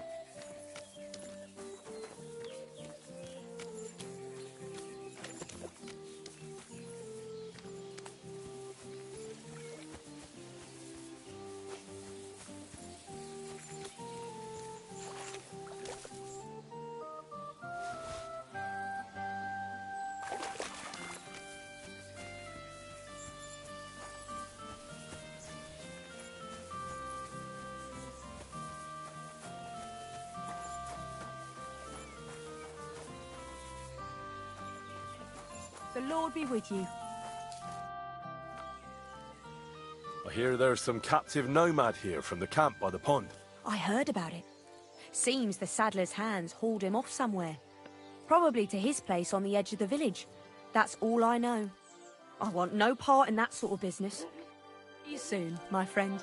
The Lord be with you. I hear there's some captive nomad here from the camp by the pond. I heard about it. Seems the saddler's hands hauled him off somewhere. Probably to his place on the edge of the village. That's all I know. I want no part in that sort of business. See you soon, my friend.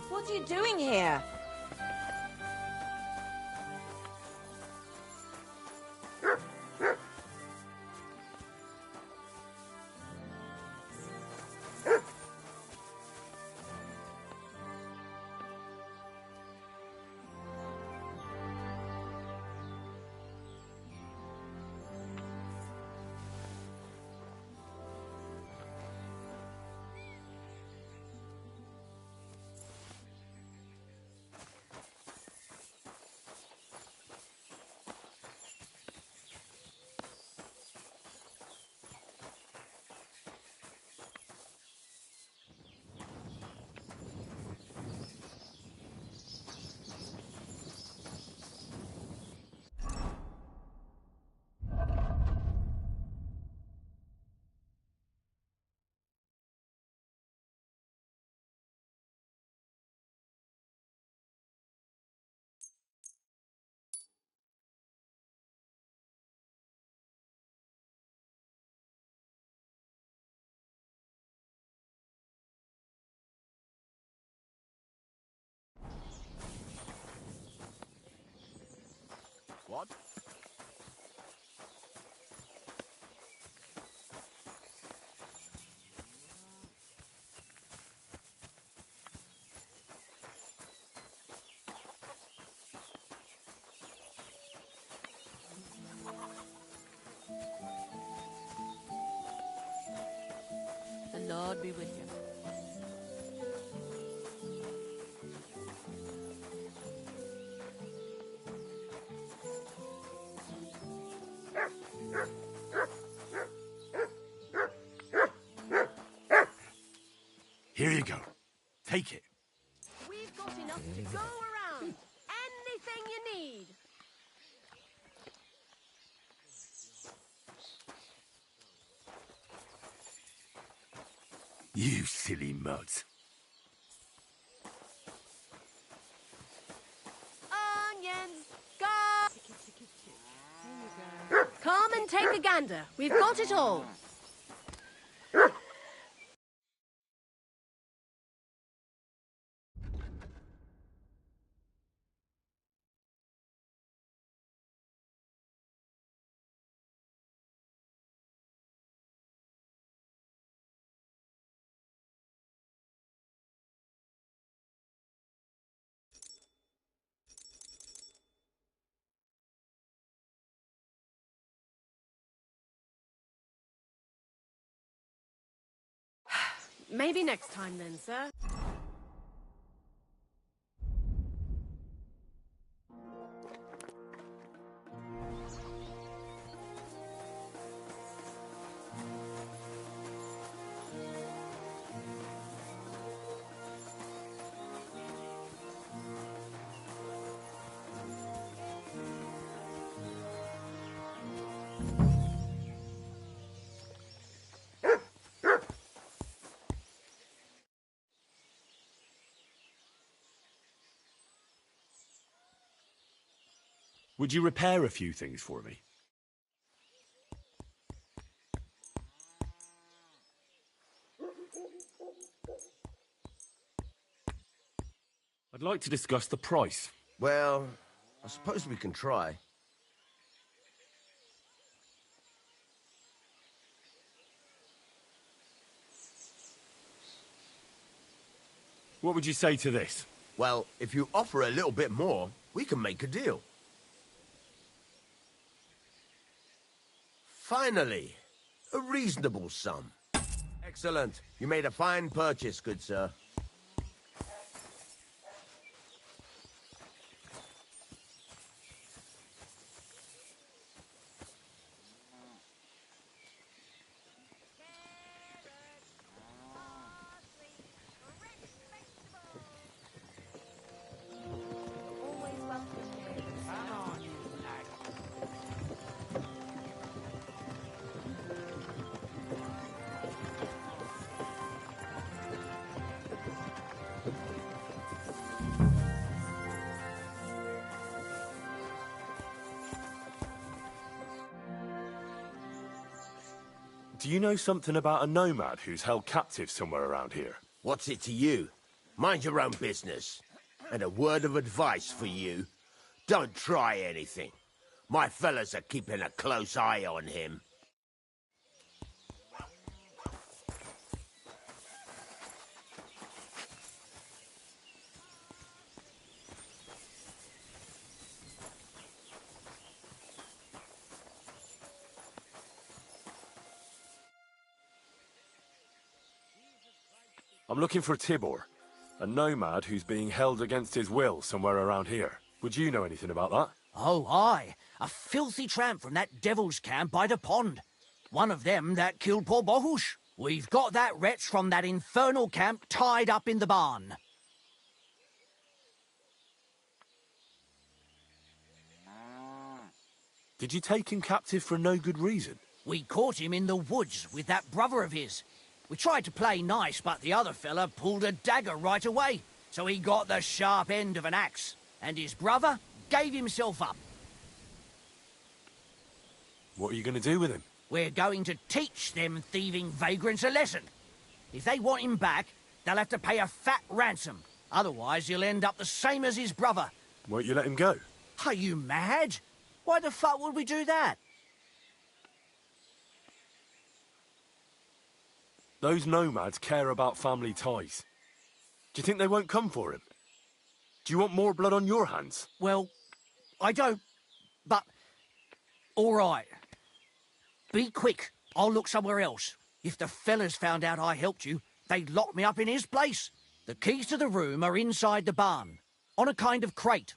What are you doing here? What? The Lord be with you. Here you go. Take it. We've got enough to go around. Anything you need. You silly muds. Onions! Go! Come and take a gander. We've got it all. Maybe next time then, sir. Would you repair a few things for me? I'd like to discuss the price. Well, I suppose we can try. What would you say to this? Well, if you offer a little bit more, we can make a deal. Finally, a reasonable sum. Excellent. You made a fine purchase, good sir. Do you know something about a nomad who's held captive somewhere around here? What's it to you? Mind your own business. And a word of advice for you. Don't try anything. My fellas are keeping a close eye on him. I'm looking for Tibor, a nomad who's being held against his will somewhere around here. Would you know anything about that? Oh, aye. A filthy tramp from that devil's camp by the pond. One of them that killed poor Bohush. We've got that wretch from that infernal camp tied up in the barn. Did you take him captive for no good reason? We caught him in the woods with that brother of his. We tried to play nice, but the other fella pulled a dagger right away, so he got the sharp end of an axe, and his brother gave himself up. What are you going to do with him? We're going to teach them thieving vagrants a lesson. If they want him back, they'll have to pay a fat ransom. Otherwise, he'll end up the same as his brother. Won't you let him go? Are you mad? Why the fuck would we do that? Those nomads care about family ties. Do you think they won't come for him? Do you want more blood on your hands? Well, I don't, but... all right. Be quick. I'll look somewhere else. If the fellas found out I helped you, they'd lock me up in his place. The keys to the room are inside the barn, on a kind of crate.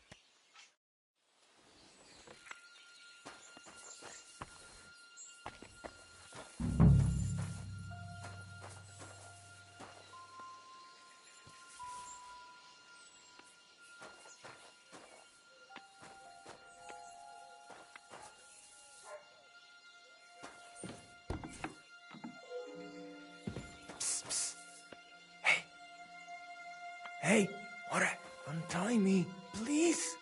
Hey, More, untie me, please.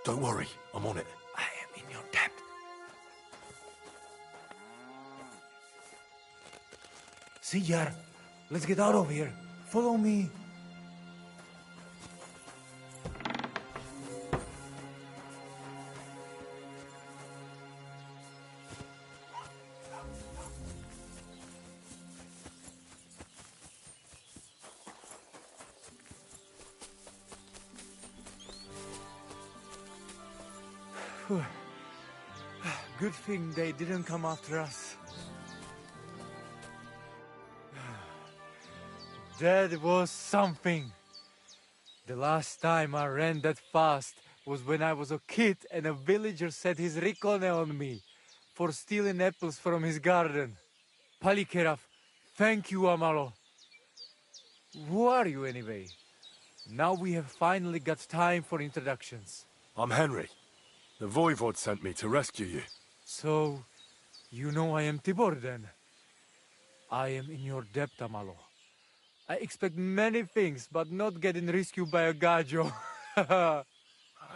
Don't worry, I'm on it. I am in your debt. See, Yar, let's get out of here. Follow me. Good thing they didn't come after us. That was something. The last time I ran that fast was when I was a kid and a villager set his ricone on me for stealing apples from his garden. Palikeraf, thank you, Amalo. Who are you anyway? Now we have finally got time for introductions. I'm Henry. The Voivod sent me to rescue you. So, you know I am Tibor then? I am in your debt, Amalo. I expect many things, but not getting rescued by a gajo.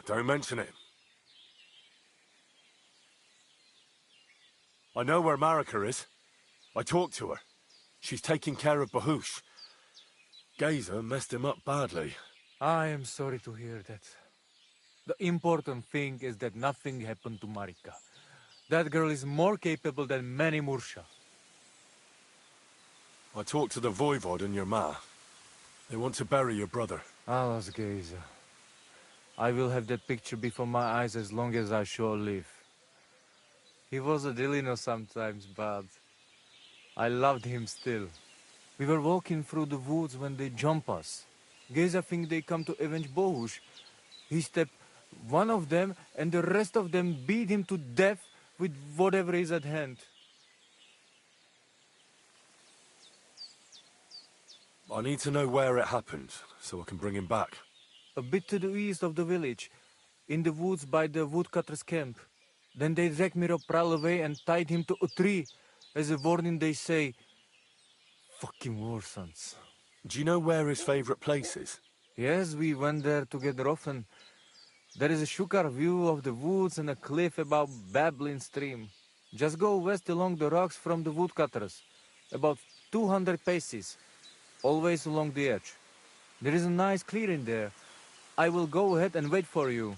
Don't mention it. I know where Marika is. I talked to her. She's taking care of Bahush. Gazer messed him up badly. I am sorry to hear that. The important thing is that nothing happened to Marika. That girl is more capable than many Mursha. I talked to the Voivod and your ma. They want to bury your brother. Alas, Gazer. I will have that picture before my eyes as long as I shall live. He was a Delino sometimes, but I loved him still. We were walking through the woods when they jump us. Gazer think they come to avenge Bohush. He stepped one of them, and the rest of them beat him to death with whatever is at hand. I need to know where it happened, so I can bring him back. A bit to the east of the village, in the woods by the woodcutter's camp. Then they dragged Miropral away and tied him to a tree. As a warning, they say, fucking war sons. Do you know where his favorite place is? Yes, we went there together often. There is a shukar view of the woods and a cliff above babbling stream. Just go west along the rocks from the woodcutters. About 200 paces. Always along the edge. There is a nice clearing there. I will go ahead and wait for you.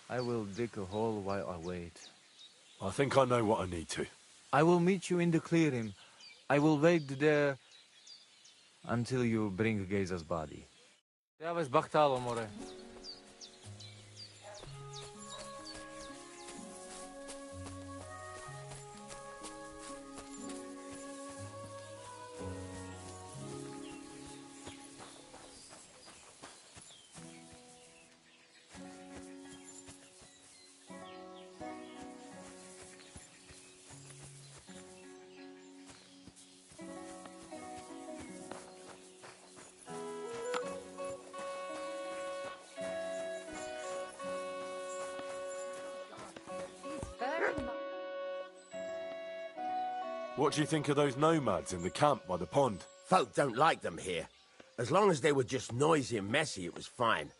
I will dig a hole while I wait. I think I know what I need to. I will meet you in the clearing. I will wait there until you bring Gazer's body. Ja, was bachtalo, more. What do you think of those nomads in the camp by the pond? Folk don't like them here. As long as they were just noisy and messy, it was fine.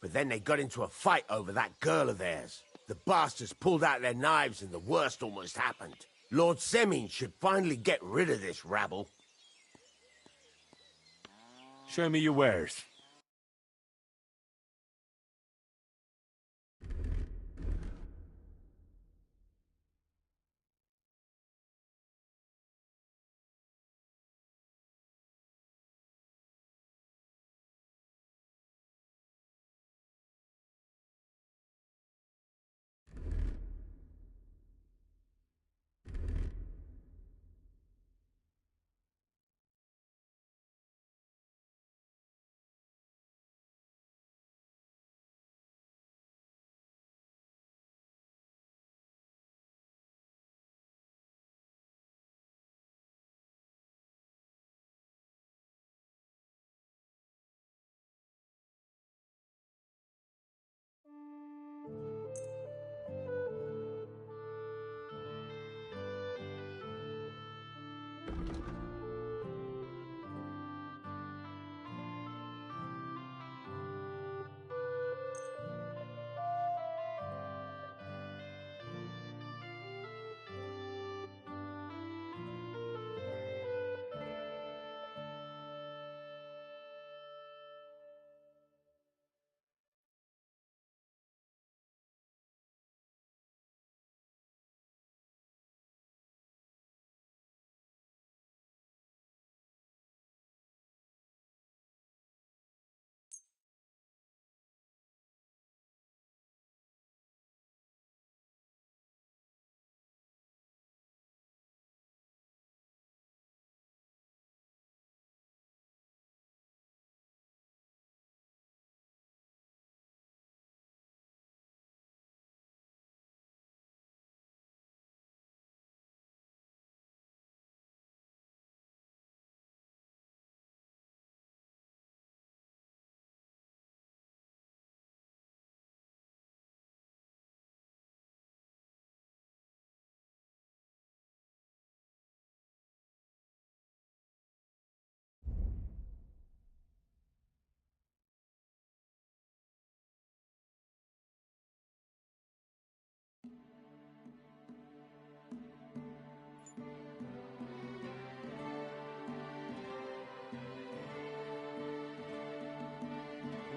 But then they got into a fight over that girl of theirs. The bastards pulled out their knives and the worst almost happened. Lord Semin should finally get rid of this rabble. Show me your wares.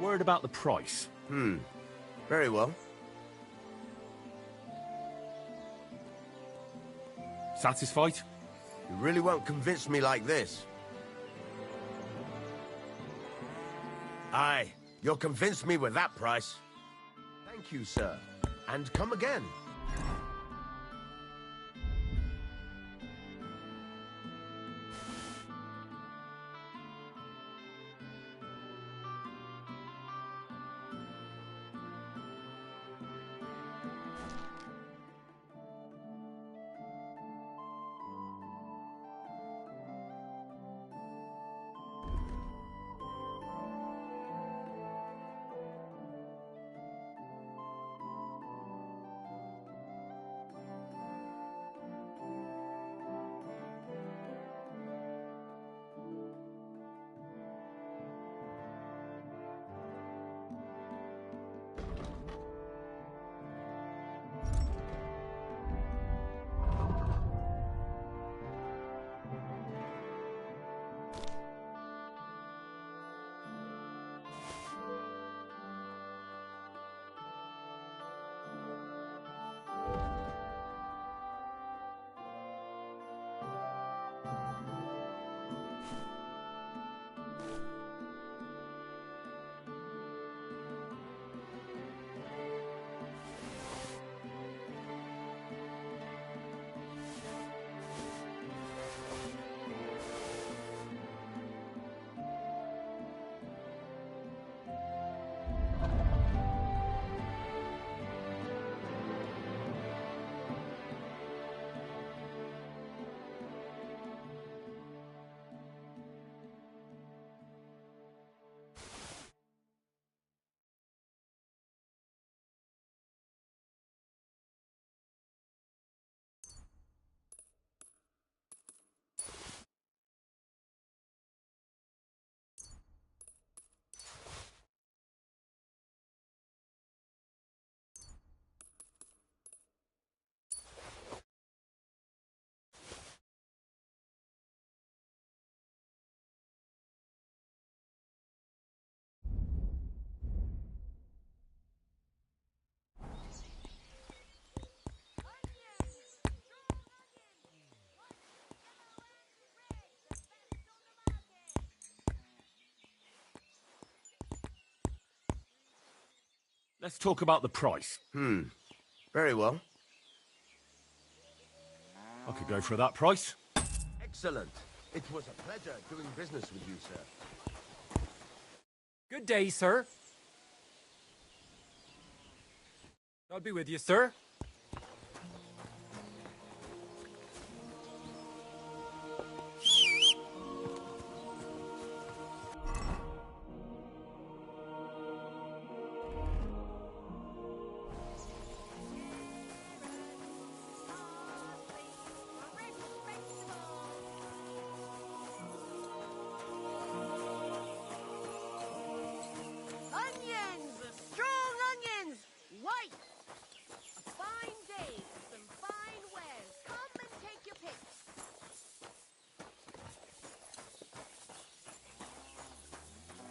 word about the price. Very well. Satisfied? You really won't convince me like this. Aye, you'll convince me with that price. Thank you, sir. And come again. Let's talk about the price. Very well. I could go for that price. Excellent. It was a pleasure doing business with you, sir. Good day, sir. I'll be with you, sir. Onions! Strong onions! White! A fine day for some fine wares. Come and take your pick.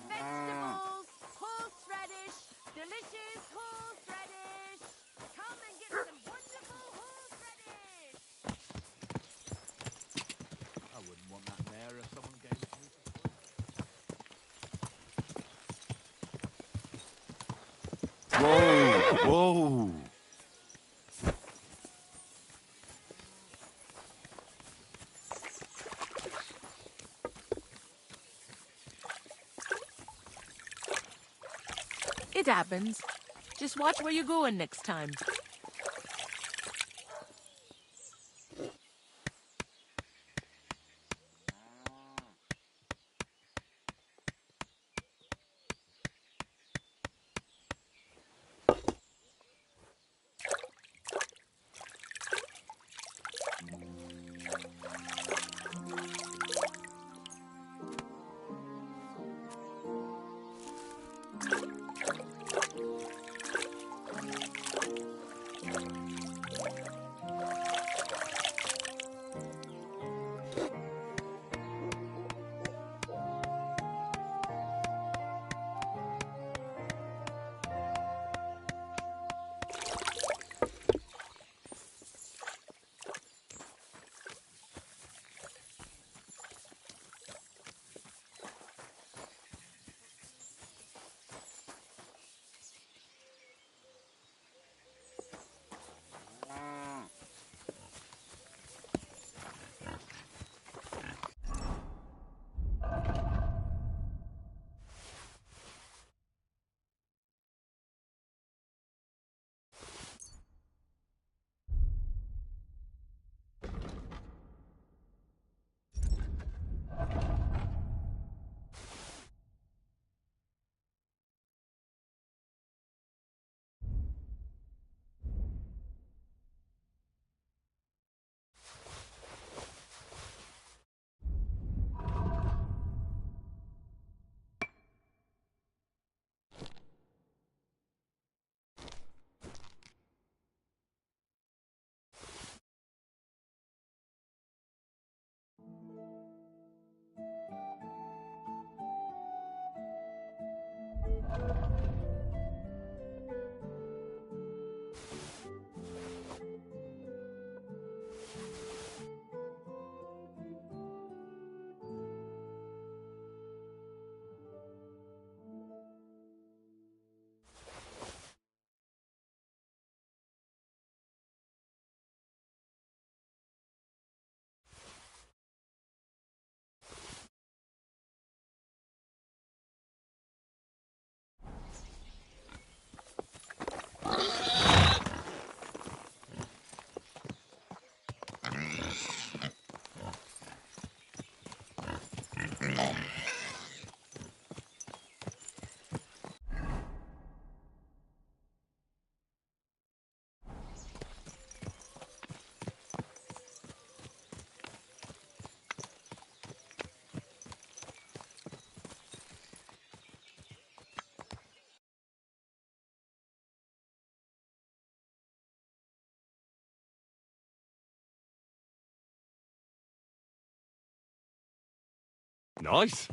Vegetables! Horseradish! Delicious horseradish! Come and get some wonderful horseradish! I wouldn't want that there if someone gave it to me. Whoa! It happens. Just watch where you're going next time. Nice.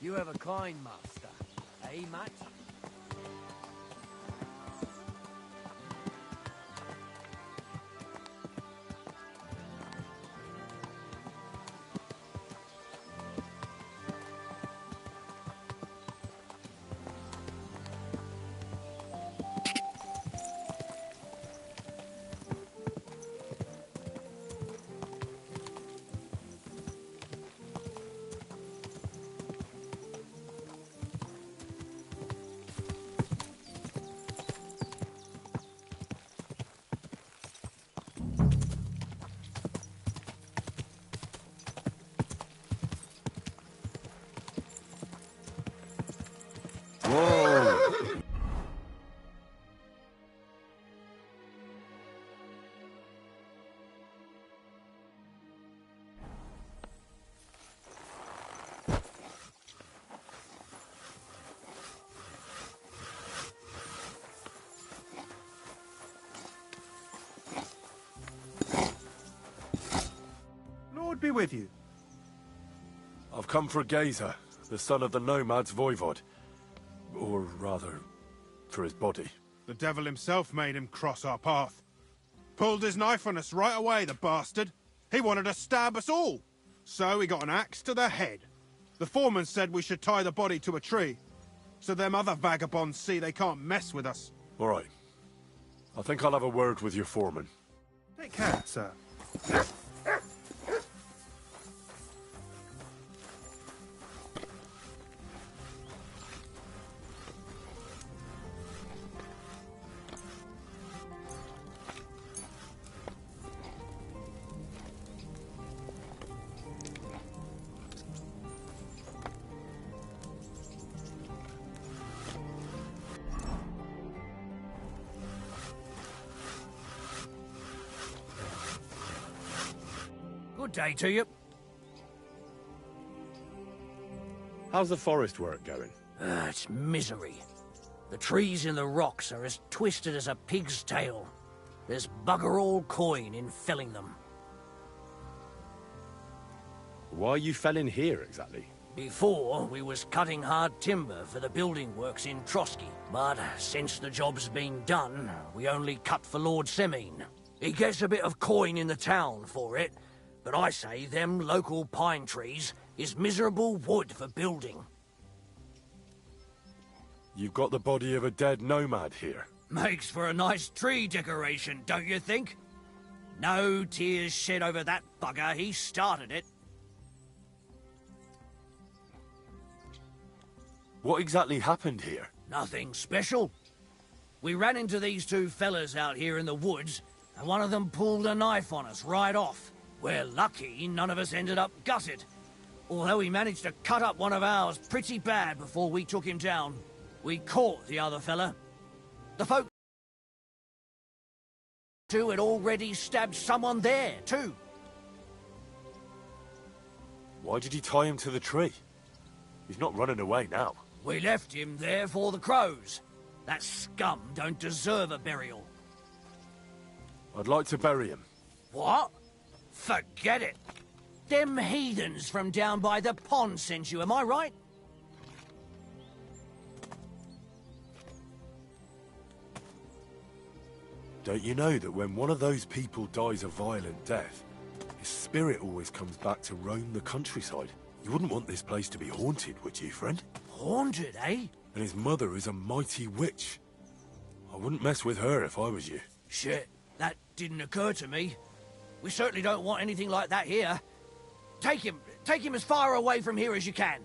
You have a kind master, eh, Matt? Whoa! Lord be with you. I've come for Gazer, the son of the nomad's voivod. Or rather, for his body. The devil himself made him cross our path. Pulled his knife on us right away, the bastard. He wanted to stab us all. So he got an axe to the head. The foreman said we should tie the body to a tree, so them other vagabonds see they can't mess with us. All right. I think I'll have a word with your foreman. Take care, sir. Good day to you. How's the forest work going? It's misery. The trees in the rocks are as twisted as a pig's tail. There's bugger all coin in felling them. Why are you felling here, exactly? Before, we was cutting hard timber for the building works in Trotsky. But since the job's been done, we only cut for Lord Semine. He gets a bit of coin in the town for it, but I say them local pine trees is miserable wood for building. You've got the body of a dead nomad here. Makes for a nice tree decoration, don't you think? No tears shed over that bugger, he started it. What exactly happened here? Nothing special. We ran into these two fellas out here in the woods, and one of them pulled a knife on us right off. We're lucky none of us ended up gutted, although he managed to cut up one of ours pretty bad before we took him down. We caught the other fella. The folk too had already stabbed someone there, too. Why did he tie him to the tree? He's not running away now. We left him there for the crows. That scum don't deserve a burial. I'd like to bury him. What? Forget it. Them heathens from down by the pond sent you, am I right? Don't you know that when one of those people dies a violent death, his spirit always comes back to roam the countryside? You wouldn't want this place to be haunted, would you, friend? Haunted, eh? And his mother is a mighty witch. I wouldn't mess with her if I was you. Shit, that didn't occur to me. We certainly don't want anything like that here. Take him as far away from here as you can.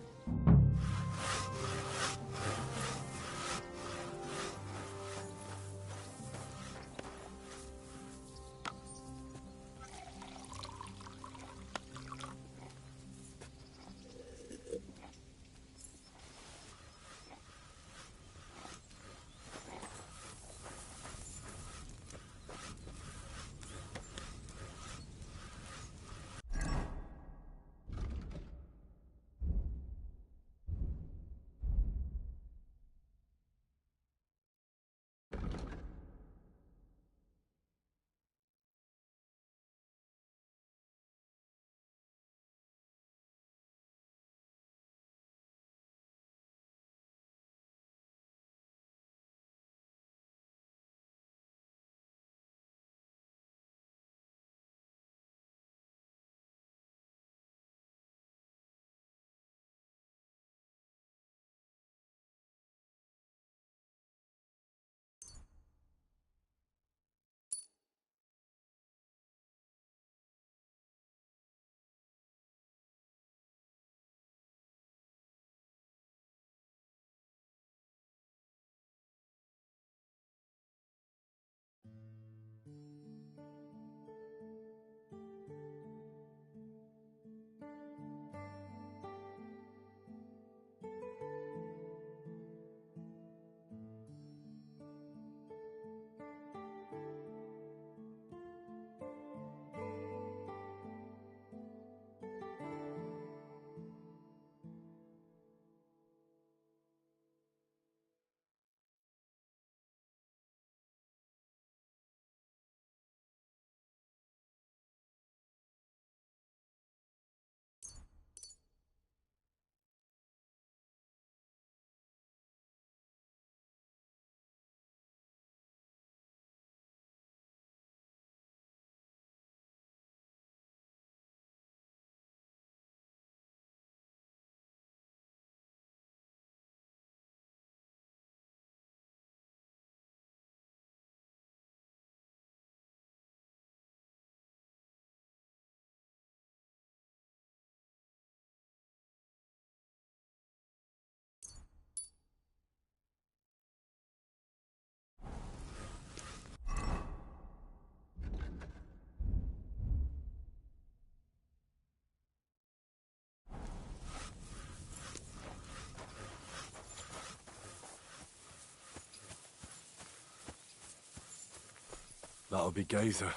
That'll be Gazer.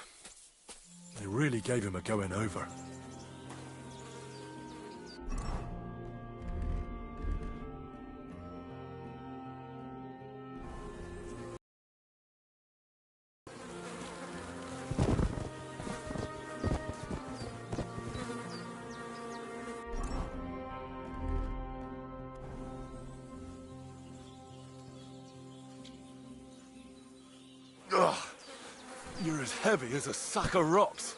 They really gave him a going over. Ugh. You're as heavy as a sack of rocks.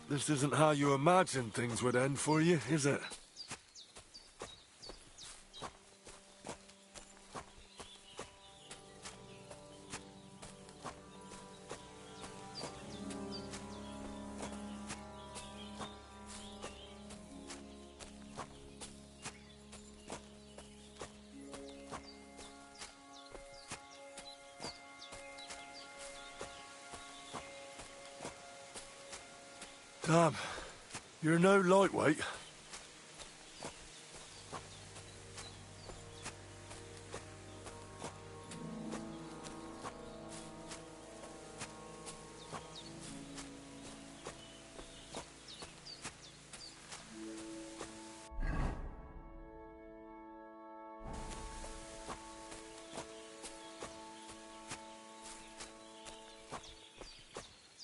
This isn't how you imagined things would end for you, is it? Damn, you're no lightweight.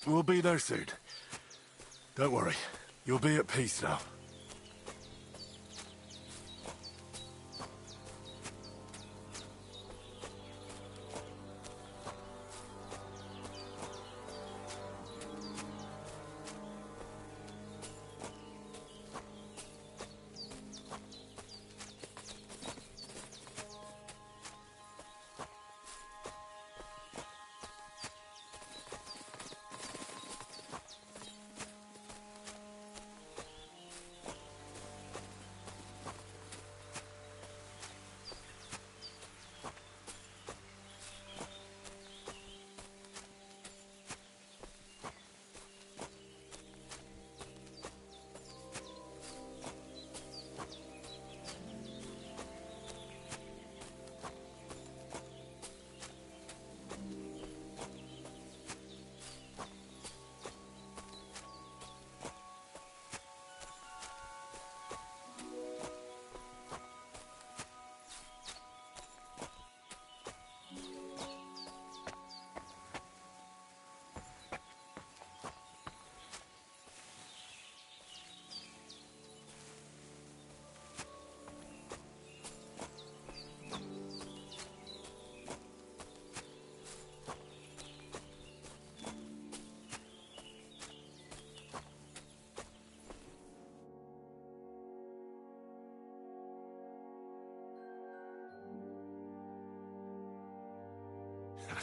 We'll be there soon. Don't worry, you'll be at peace now.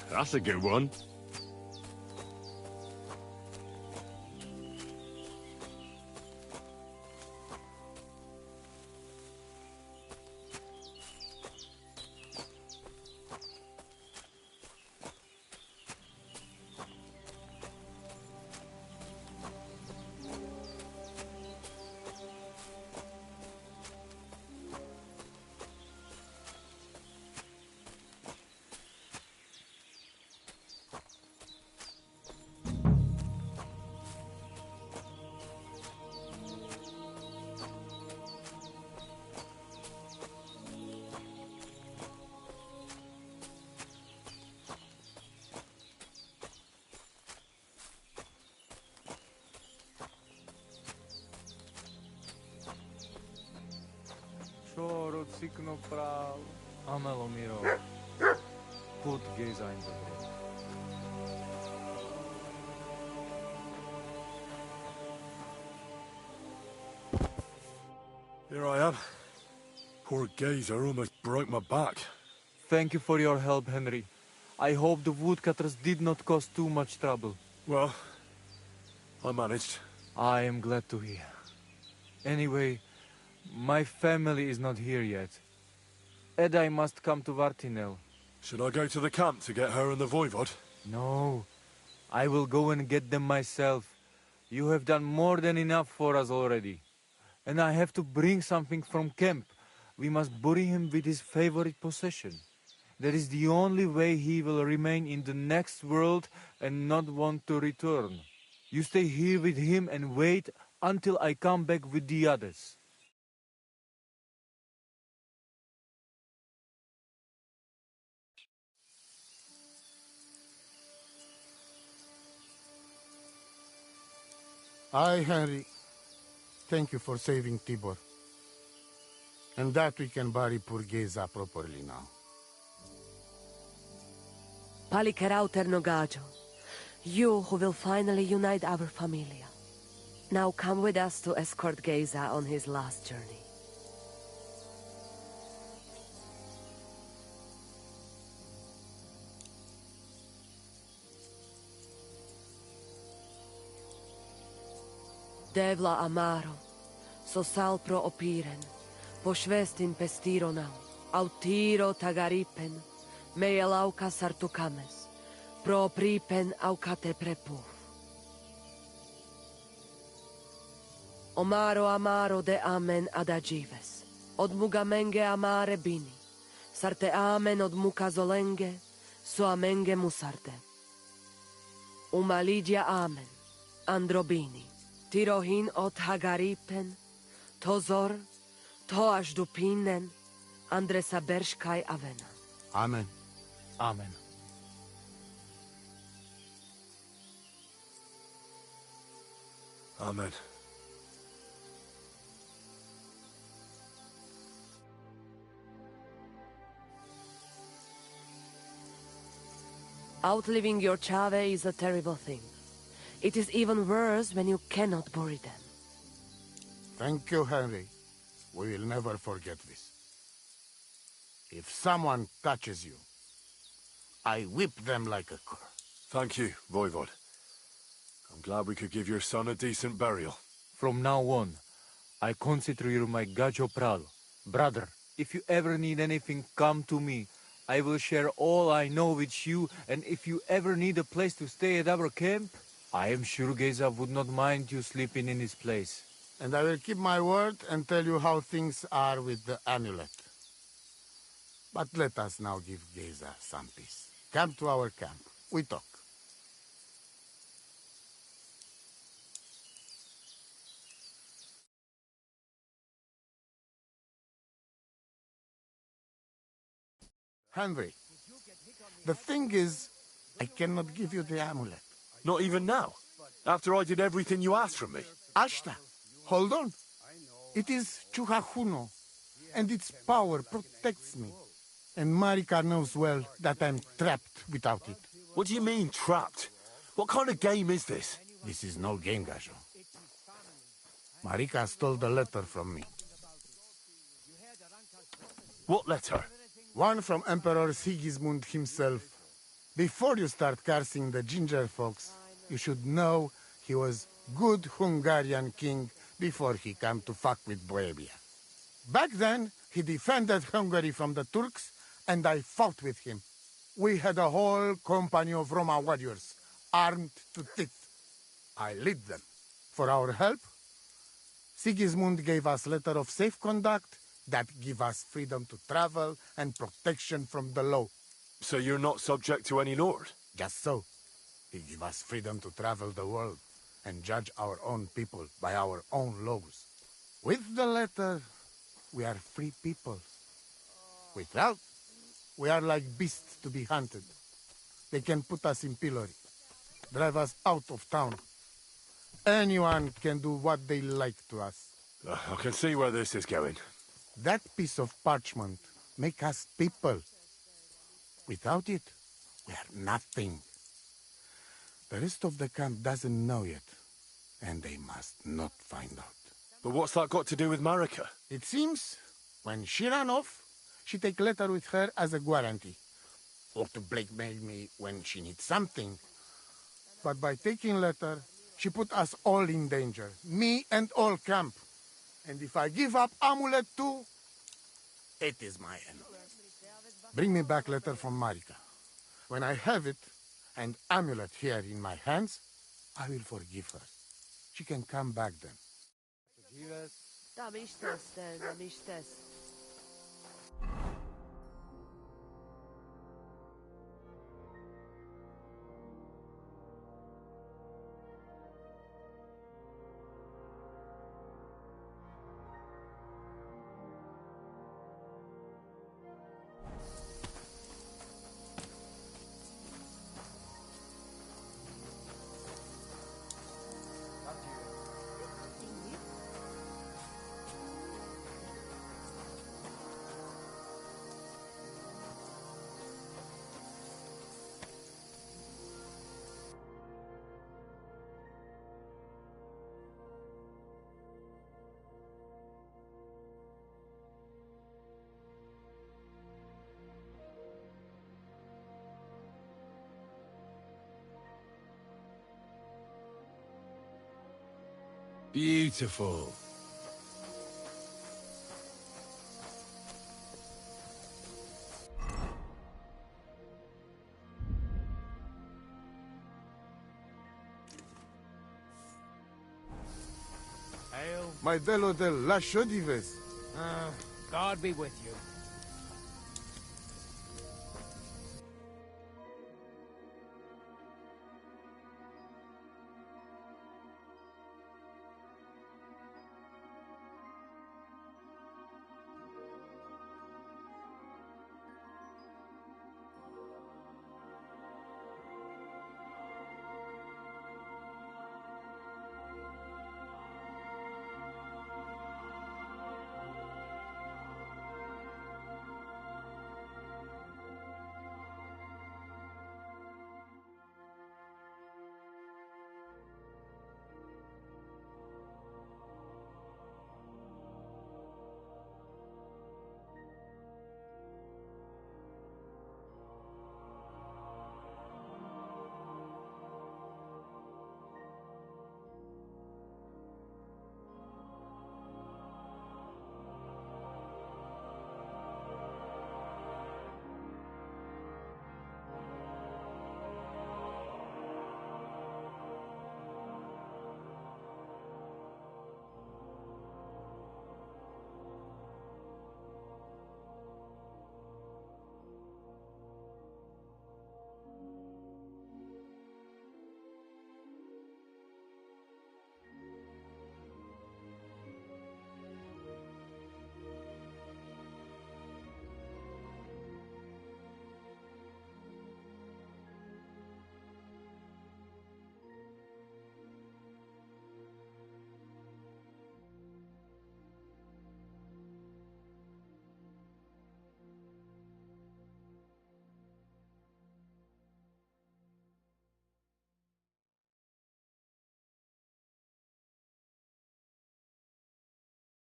That's a good one. Shoro cikno prav, amelo miro, put geza in the grave. Here I am. Poor Gazer almost broke my back. Thank you for your help, Henry. I hope the woodcutters did not cause too much trouble. Well, I managed. I am glad to hear. Anyway, My family is not here yet. Edai must come to Vartinel. Should I go to the camp to get her and the voivod? No. I will go and get them myself. You have done more than enough for us already. And I have to bring something from camp. We must bury him with his favorite possession. That is the only way he will remain in the next world and not want to return. You stay here with him and wait until I come back with the others. Aye, Henry. Thank you for saving Tibor. And that we can bury poor Geza properly now. Palikerau Ternogajo, you who will finally unite our familia. Now come with us to escort Geza on his last journey. Devla amaro, sosal pro opiren, pošvestin pestironau, autiro tagaripen, meelauka sartukames, pro pripen aukate prepuf. Omaro amaro de amen adagives, od mugamenge amare bini, sarte amen od mukazolenge, so amenge musarte. Umalidia amen, androbini. Tirohin od Hagaripen, Tozor, Toaš Dupinen, Andresa Berškaj Avena. Amen. Amen. Amen. Outliving your Chave is a terrible thing. It is even worse when you cannot bury them. Thank you, Henry. We will never forget this. If someone touches you, I whip them like a cur. Thank you, voivod. I'm glad we could give your son a decent burial. From now on, I consider you my Gajo Prado. Brother, if you ever need anything, come to me. I will share all I know with you, and if you ever need a place to stay at our camp, I am sure Geza would not mind you sleeping in his place. And I will keep my word and tell you how things are with the amulet. But let us now give Geza some peace. Come to our camp. We talk. Henry, the thing is, I cannot give you the amulet. Not even now? After I did everything you asked from me? Ashta, hold on. It is Chuhajuno, and its power protects me. And Marika knows well that I'm trapped without it. What do you mean, trapped? What kind of game is this? This is no game, Gajo. Marika stole the letter from me. What letter? One from Emperor Sigismund himself. Before you start cursing the ginger folks, you should know he was good Hungarian king before he came to fuck with Bohemia. Back then, he defended Hungary from the Turks, and I fought with him. We had a whole company of Roma warriors, armed to teeth. I lead them. For our help, Sigismund gave us letter of safe conduct that give us freedom to travel and protection from the law. So you're not subject to any lord? Just so. He give us freedom to travel the world and judge our own people by our own laws. With the letter, we are free people. Without, we are like beasts to be hunted. They can put us in pillory, drive us out of town. Anyone can do what they like to us. I can see where this is going. That piece of parchment make us people. Without it, we are nothing. The rest of the camp doesn't know yet, and they must not find out. But what's that got to do with Marika? It seems, when she ran off, she take letter with her as a guarantee, or to blackmail me when she needs something. But by taking letter, she put us all in danger, me and all camp. And if I give up amulet too, it is my end. Bring me back letter from Marika. When I have it, and amulet here in my hands, I will forgive her. She can come back then. Da miștes, da miștes. Beautiful. Hail. My Delo del Lashodives. God be with you.